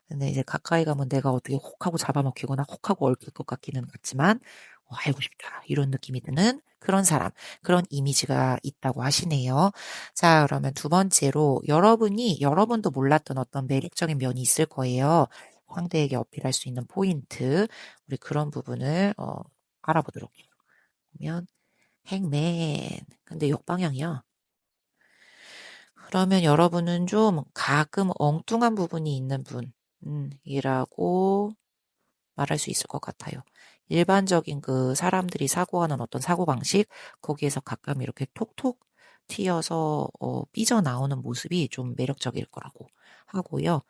근데 이제 가까이 가면 내가 어떻게 혹하고 잡아먹히거나 혹하고 얽힐 것 같기는 같지만 알고 싶다. 이런 느낌이 드는 그런 사람, 그런 이미지가 있다고 하시네요. 자, 그러면 두 번째로 여러분이 여러분도 몰랐던 어떤 매력적인 면이 있을 거예요. 상대에게 어필할 수 있는 포인트, 우리 그런 부분을 알아보도록 해요. 그러면 행맨. 근데 역방향이야. 그러면 여러분은 좀 가끔 엉뚱한 부분이 있는 이라고 말할 수 있을 것 같아요. 일반적인 그 사람들이 사고하는 어떤 사고방식, 거기에서 가끔 이렇게 톡톡 튀어서 삐져나오는 모습이 좀 매력적일 거라고 하고요.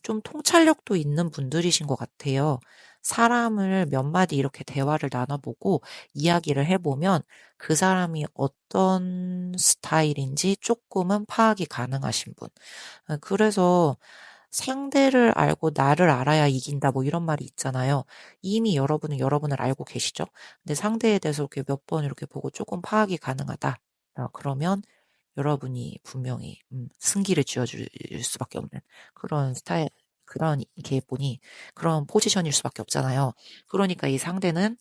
좀 통찰력도 있는 분들이신 것 같아요. 사람을 몇 마디 이렇게 대화를 나눠보고 이야기를 해보면 그 사람이 어떤 스타일인지 조금은 파악이 가능하신 분. 그래서 상대를 알고 나를 알아야 이긴다 뭐 이런 말이 있잖아요. 이미 여러분은 여러분을 알고 계시죠? 근데 상대에 대해서 이렇게 몇 번 이렇게 보고 조금 파악이 가능하다. 그러면 여러분이 분명히 승기를 쥐어줄 수밖에 없는 그런 스타일, 그런 계분이 그런 포지션일 수밖에 없잖아요. 그러니까 이 상대는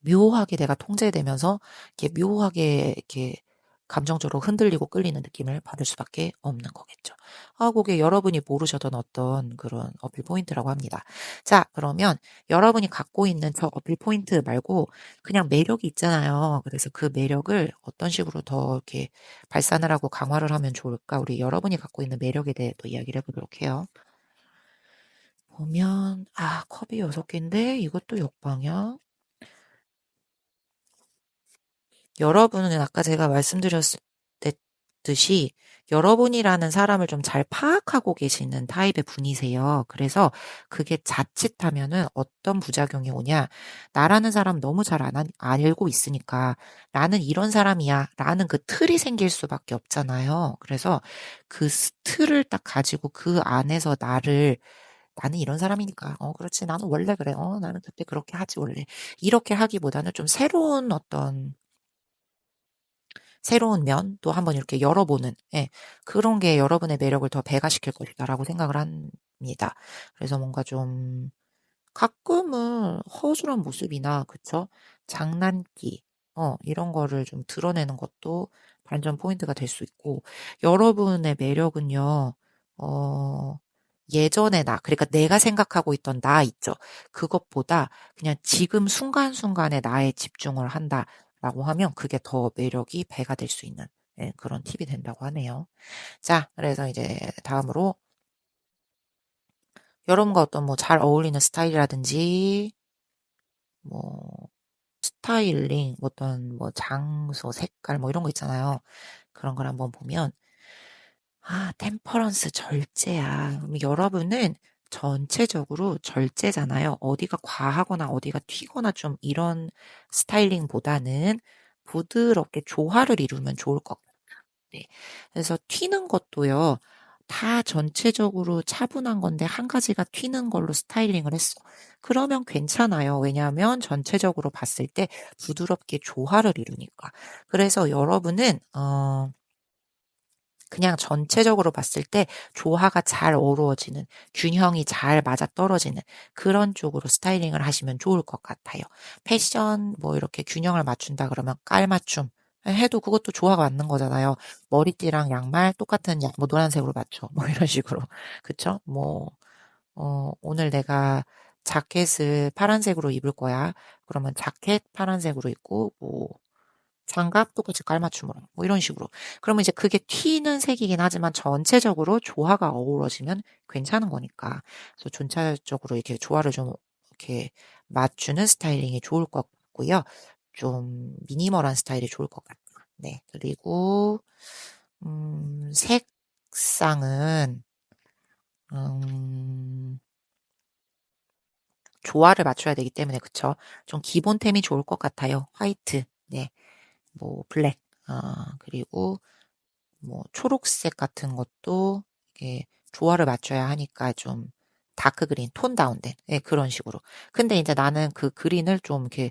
묘하게 내가 통제되면서 이렇게 묘하게 이렇게 감정적으로 흔들리고 끌리는 느낌을 받을 수밖에 없는 거겠죠. 그게 여러분이 모르셨던 어떤 그런 어필 포인트라고 합니다. 자, 그러면 여러분이 갖고 있는 저 어필 포인트 말고 그냥 매력이 있잖아요. 그래서 그 매력을 어떤 식으로 더 이렇게 발산을 하고 강화를 하면 좋을까? 우리 여러분이 갖고 있는 매력에 대해 또 이야기를 해보도록 해요. 보면, 컵이 6개인데 이것도 역방향. 여러분은 아까 제가 말씀드렸듯이 여러분이라는 사람을 좀 잘 파악하고 계시는 타입의 분이세요. 그래서 그게 자칫하면은 어떤 부작용이 오냐. 나라는 사람 너무 잘 알고 있으니까 나는 이런 사람이야. 라는 그 틀이 생길 수밖에 없잖아요. 그래서 그 틀을 딱 가지고 그 안에서 나는 이런 사람이니까. 그렇지. 나는 원래 그래. 나는 그때 그렇게 하지, 원래. 이렇게 하기보다는 좀 새로운 면도 한번 이렇게 열어보는, 예, 그런 게 여러분의 매력을 더 배가시킬 것이다라고 생각을 합니다. 그래서 뭔가 좀 가끔은 허술한 모습이나, 그쵸? 장난기, 이런 거를 좀 드러내는 것도 반전 포인트가 될 수 있고, 여러분의 매력은요, 어, 예전의 나, 그러니까 내가 생각하고 있던 나 있죠. 그것보다 그냥 지금 순간순간의 나에 집중을 한다라고 하면 그게 더 매력이 배가 될 수 있는 그런 팁이 된다고 하네요. 자, 그래서 이제 다음으로 여러분과 어떤 뭐 잘 어울리는 스타일이라든지, 뭐, 스타일링, 어떤 뭐 장소, 색깔, 뭐 이런 거 있잖아요. 그런 걸 한번 보면, 템퍼런스 절제야. 그럼 여러분은 전체적으로 절제잖아요. 어디가 과하거나 어디가 튀거나 좀 이런 스타일링보다는 부드럽게 조화를 이루면 좋을 것 같아요. 네. 그래서 튀는 것도요, 다 전체적으로 차분한 건데 한 가지가 튀는 걸로 스타일링을 했어. 그러면 괜찮아요. 왜냐하면 전체적으로 봤을 때 부드럽게 조화를 이루니까. 그래서 여러분은, 그냥 전체적으로 봤을 때 조화가 잘 어우러지는, 균형이 잘 맞아떨어지는 그런 쪽으로 스타일링을 하시면 좋을 것 같아요. 패션 뭐 이렇게 균형을 맞춘다 그러면 깔맞춤 해도 그것도 조화가 맞는 거잖아요. 머리띠랑 양말 똑같은 뭐 노란색으로 맞춰. 뭐 이런 식으로. 그쵸? 뭐, 오늘 내가 자켓을 파란색으로 입을 거야. 그러면 자켓 파란색으로 입고, 뭐, 장갑 똑같이 깔맞춤으로 뭐 이런 식으로. 그러면 이제 그게 튀는 색이긴 하지만 전체적으로 조화가 어우러지면 괜찮은 거니까. 그래서 전체적으로 이렇게 조화를 좀 이렇게 맞추는 스타일링이 좋을 것 같고요. 좀 미니멀한 스타일이 좋을 것 같아요. 네. 그리고 색상은 음, 조화를 맞춰야 되기 때문에 그쵸? 좀 기본템이 좋을 것 같아요. 화이트, 네, 뭐 블랙, 그리고 뭐 초록색 같은 것도 이게 조화를 맞춰야 하니까 좀 다크 그린, 톤 다운된 예, 그런 식으로. 근데 이제 나는 그 그린을 좀 이렇게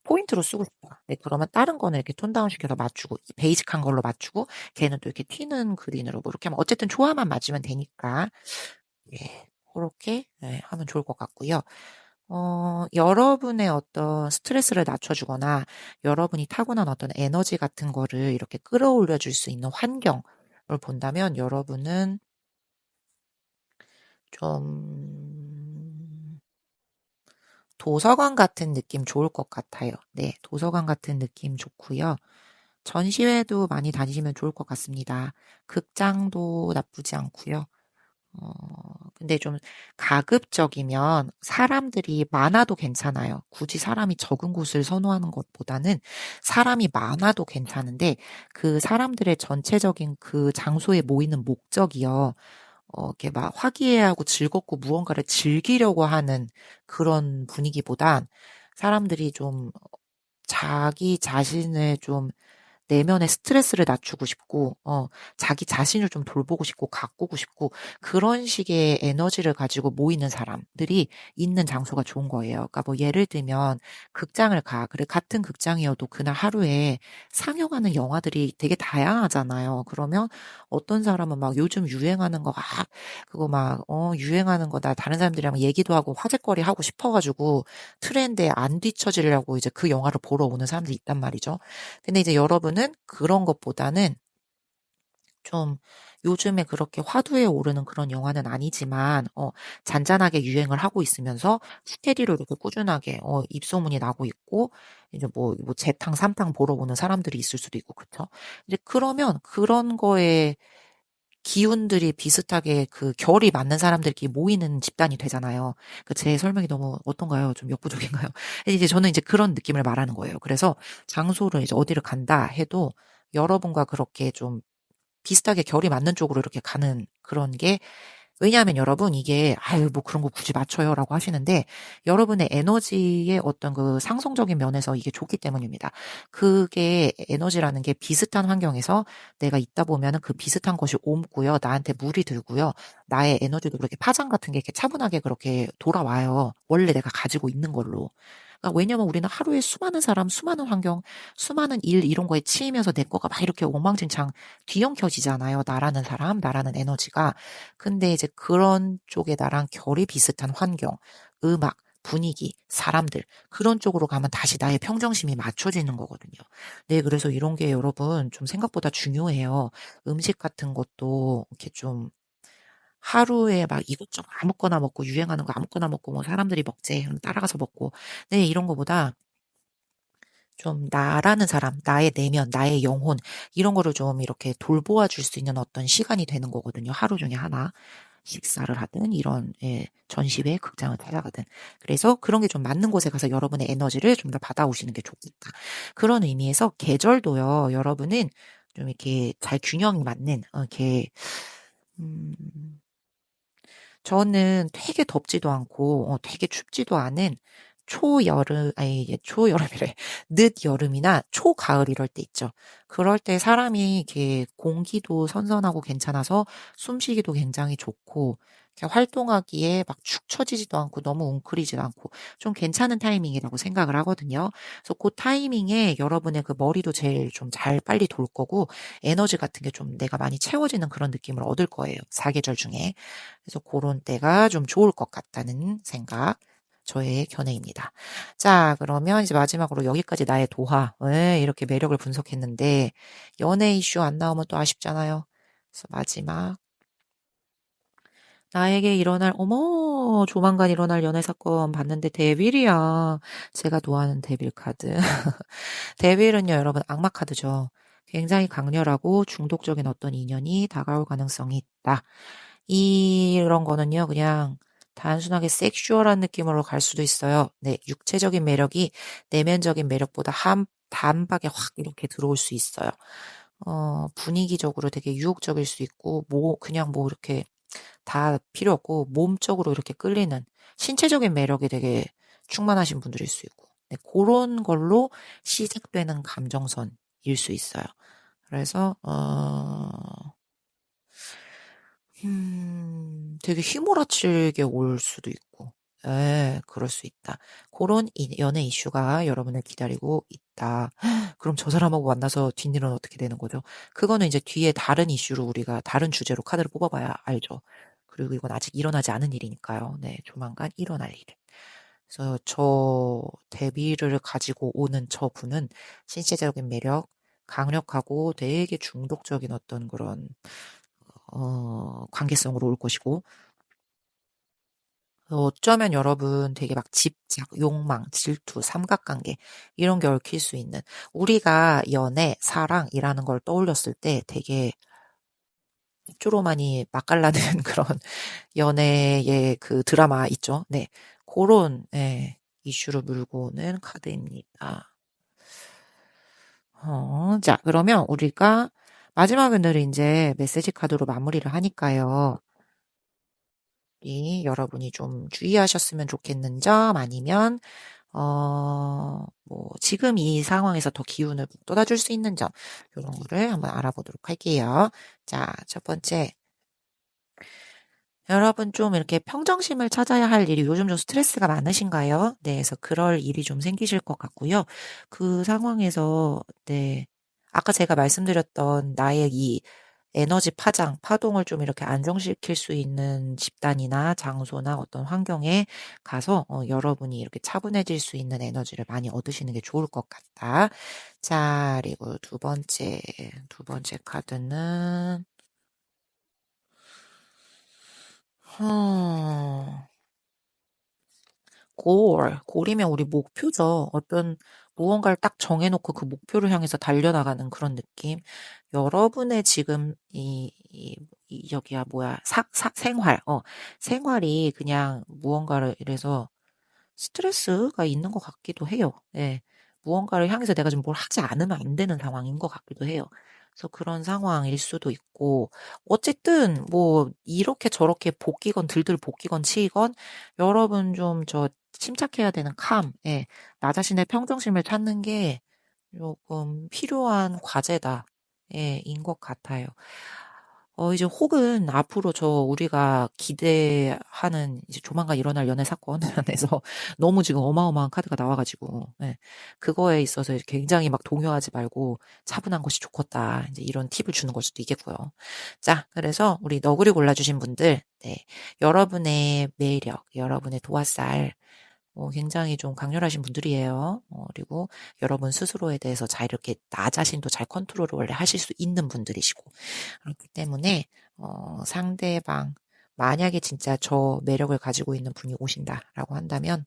포인트로 쓰고 싶어. 네, 그러면 다른 거는 이렇게 톤 다운 시켜서 맞추고 베이직한 걸로 맞추고 걔는 또 이렇게 튀는 그린으로 뭐 이렇게 하면 어쨌든 조화만 맞으면 되니까 예, 그렇게 예, 하면 좋을 것 같고요. 여러분의 어떤 스트레스를 낮춰주거나 여러분이 타고난 어떤 에너지 같은 거를 이렇게 끌어올려 줄 수 있는 환경을 본다면 여러분은 좀 도서관 같은 느낌 좋을 것 같아요. 네, 도서관 같은 느낌 좋고요. 전시회도 많이 다니시면 좋을 것 같습니다. 극장도 나쁘지 않고요. 어, 근데 좀 가급적이면 사람들이 많아도 괜찮아요. 굳이 사람이 적은 곳을 선호하는 것보다는 사람이 많아도 괜찮은데 그 사람들의 전체적인 그 장소에 모이는 목적이요. 이렇게 막 화기애애하고 즐겁고 무언가를 즐기려고 하는 그런 분위기보단 사람들이 좀 자기 자신을 좀 내면의 스트레스를 낮추고 싶고, 자기 자신을 좀 돌보고 싶고, 가꾸고 싶고, 그런 식의 에너지를 가지고 모이는 사람들이 있는 장소가 좋은 거예요. 그러니까 뭐 예를 들면, 극장을 가. 그래, 같은 극장이어도 그날 하루에 상영하는 영화들이 되게 다양하잖아요. 그러면 어떤 사람은 막 요즘 유행하는 거, 그거 막, 유행하는 거, 나 다른 사람들이랑 얘기도 하고 화제거리 하고 싶어가지고 트렌드에 안 뒤처지려고 이제 그 영화를 보러 오는 사람들이 있단 말이죠. 근데 이제 여러분은 그런 것보다는 좀 요즘에 그렇게 화두에 오르는 그런 영화는 아니지만, 잔잔하게 유행을 하고 있으면서 스테디로 이렇게 꾸준하게, 입소문이 나고 있고, 이제 뭐 재탕, 삼탕 보러 오는 사람들이 있을 수도 있고, 그쵸? 이제 그러면 그런 거에 기운들이 비슷하게 그 결이 맞는 사람들끼리 모이는 집단이 되잖아요. 그 제 설명이 너무 어떤가요? 좀 역부족인가요? 이제 저는 이제 그런 느낌을 말하는 거예요. 그래서 장소를 이제 어디를 간다 해도 여러분과 그렇게 좀 비슷하게 결이 맞는 쪽으로 이렇게 가는 그런 게 왜냐하면 여러분 이게 아유 뭐 그런 거 굳이 맞춰요라고 하시는데 여러분의 에너지의 어떤 그 상성적인 면에서 이게 좋기 때문입니다. 그게 에너지라는 게 비슷한 환경에서 내가 있다 보면은 그 비슷한 것이 옮고요. 나한테 물이 들고요. 나의 에너지도 그렇게 파장 같은 게 이렇게 차분하게 그렇게 돌아와요. 원래 내가 가지고 있는 걸로. 그러니까 왜냐면 우리는 하루에 수많은 사람, 수많은 환경, 수많은 일 이런 거에 치이면서 내 거가 막 이렇게 엉망진창 뒤엉켜지잖아요. 나라는 사람, 나라는 에너지가. 근데 이제 그런 쪽에 나랑 결이 비슷한 환경, 음악, 분위기, 사람들, 그런 쪽으로 가면 다시 나의 평정심이 맞춰지는 거거든요. 네, 그래서 이런 게 여러분 좀 생각보다 중요해요. 음식 같은 것도 이렇게 좀 하루에 막 이것저것 아무거나 먹고 유행하는 거 아무거나 먹고 뭐 사람들이 먹재. 그럼 따라가서 먹고. 네, 이런 거보다 좀 나라는 사람, 나의 내면, 나의 영혼, 이런 거를 좀 이렇게 돌보아 줄 수 있는 어떤 시간이 되는 거거든요. 하루 중에 하나. 식사를 하든 이런 예, 전시회, 극장을 찾아가든 그래서 그런 게 좀 맞는 곳에 가서 여러분의 에너지를 좀 더 받아오시는 게 좋겠다. 그런 의미에서 계절도요. 여러분은 좀 이렇게 잘 균형이 맞는 이렇게 음, 저는 되게 덥지도 않고 되게 춥지도 않은 초여름, 아니 이게 초여름이래. 늦여름이나 초가을 이럴 때 있죠. 그럴 때 사람이 이렇게 공기도 선선하고 괜찮아서 숨쉬기도 굉장히 좋고 이렇게 활동하기에 막 축 처지지도 않고 너무 웅크리지도 않고 좀 괜찮은 타이밍이라고 생각을 하거든요. 그래서 그 타이밍에 여러분의 그 머리도 제일 좀 잘 빨리 돌 거고 에너지 같은 게 좀 내가 많이 채워지는 그런 느낌을 얻을 거예요. 사계절 중에. 그래서 그런 때가 좀 좋을 것 같다는 생각, 저의 견해입니다. 자, 그러면 이제 마지막으로 여기까지 나의 도하, 이렇게 매력을 분석했는데, 연애 이슈 안 나오면 또 아쉽잖아요. 그래서 마지막, 나에게 일어날, 어머, 조만간 일어날 연애 사건 봤는데 데빌이야. 제가 좋아하는 데빌 카드. 데빌은요, 여러분, 악마 카드죠. 굉장히 강렬하고 중독적인 어떤 인연이 다가올 가능성이 있다. 이런 거는요, 그냥 단순하게 섹슈얼한 느낌으로 갈 수도 있어요. 네, 육체적인 매력이 내면적인 매력보다 한 단박에 확 이렇게 들어올 수 있어요. 분위기적으로 되게 유혹적일 수 있고, 그냥 이렇게 다 필요 없고, 몸적으로 이렇게 끌리는 신체적인 매력이 되게 충만하신 분들일 수 있고, 네, 그런 걸로 시작되는 감정선일 수 있어요. 그래서, 되게 휘몰아치게 올 수도 있고, 예, 그럴 수 있다. 그런 연애 이슈가 여러분을 기다리고 있다. 그럼 저 사람하고 만나서 뒷일은 어떻게 되는 거죠? 그거는 이제 뒤에 다른 이슈로 우리가 다른 주제로 카드를 뽑아봐야 알죠. 그리고 이건 아직 일어나지 않은 일이니까요. 네, 조만간 일어날 일. 그래서 저 데뷔를 가지고 오는 저 분은 신체적인 매력, 강력하고 되게 중독적인 어떤 그런 관계성으로 올 것이고, 어쩌면 여러분 되게 막 집착, 욕망, 질투, 삼각관계, 이런 게 얽힐 수 있는, 우리가 연애, 사랑이라는 걸 떠올렸을 때 되게 주로 많이 맛깔나는 그런 연애의 그 드라마 있죠. 네. 그런, 예, 이슈를 물고 오는 카드입니다. 자, 그러면 우리가 마지막으로 이제 메시지 카드로 마무리를 하니까요. 여러분이 좀 주의하셨으면 좋겠는 점 아니면 지금 이 상황에서 더 기운을 북돋아줄 수 있는 점, 이런 거를 한번 알아보도록 할게요. 자, 첫 번째. 여러분 좀 이렇게 평정심을 찾아야 할 일이 요즘 좀 스트레스가 많으신가요? 네, 그래서 그럴 일이 좀 생기실 것 같고요. 그 상황에서, 네, 아까 제가 말씀드렸던 나의 이 에너지 파동을 좀 이렇게 안정시킬 수 있는 집단이나 장소나 어떤 환경에 가서 여러분이 이렇게 차분해질 수 있는 에너지를 많이 얻으시는 게 좋을 것 같다. 자, 그리고 두 번째 카드는, 어, 골이면 우리 목표죠. 어떤 무언가를 딱 정해놓고 그 목표를 향해서 달려나가는 그런 느낌. 여러분의 지금 여기야 뭐야 생활이 그냥 무언가를 이래서 스트레스가 있는 것 같기도 해요. 예. 무언가를 향해서 내가 지금 뭘 하지 않으면 안 되는 상황인 것 같기도 해요. 그래서 그런 상황일 수도 있고, 어쨌든, 이렇게 저렇게 볶이건 들들 볶이건 치이건, 여러분 좀 침착해야 되는 예. 나 자신의 평정심을 찾는 게 조금 필요한 과제다. 예, 인 것 같아요. 이제 혹은 앞으로 우리가 기대하는 이제 조만간 일어날 연애 사건에서 너무 지금 어마어마한 카드가 나와가지고, 예, 그거에 있어서 굉장히 막 동요하지 말고 차분한 것이 좋겠다. 이제 이런 팁을 주는 걸 수도 있겠고요. 자, 그래서 우리 너구리 골라주신 분들, 네, 여러분의 매력, 여러분의 도화살, 굉장히 좀 강렬하신 분들이에요. 그리고 여러분 스스로에 대해서 잘 이렇게 나 자신도 잘 컨트롤을 원래 하실 수 있는 분들이시고. 그렇기 때문에, 상대방, 만약에 진짜 저 매력을 가지고 있는 분이 오신다라고 한다면,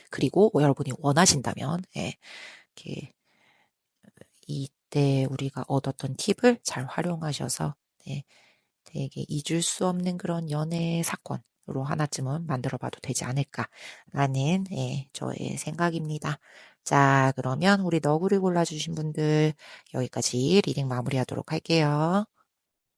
그리고 여러분이 원하신다면, 예, 이렇게 이때 우리가 얻었던 팁을 잘 활용하셔서, 네, 되게 잊을 수 없는 그런 연애 사건으로 하나쯤은 만들어봐도 되지 않을까라는 저의 생각입니다. 자, 그러면 우리 너구리 골라주신 분들 여기까지 리딩 마무리하도록 할게요.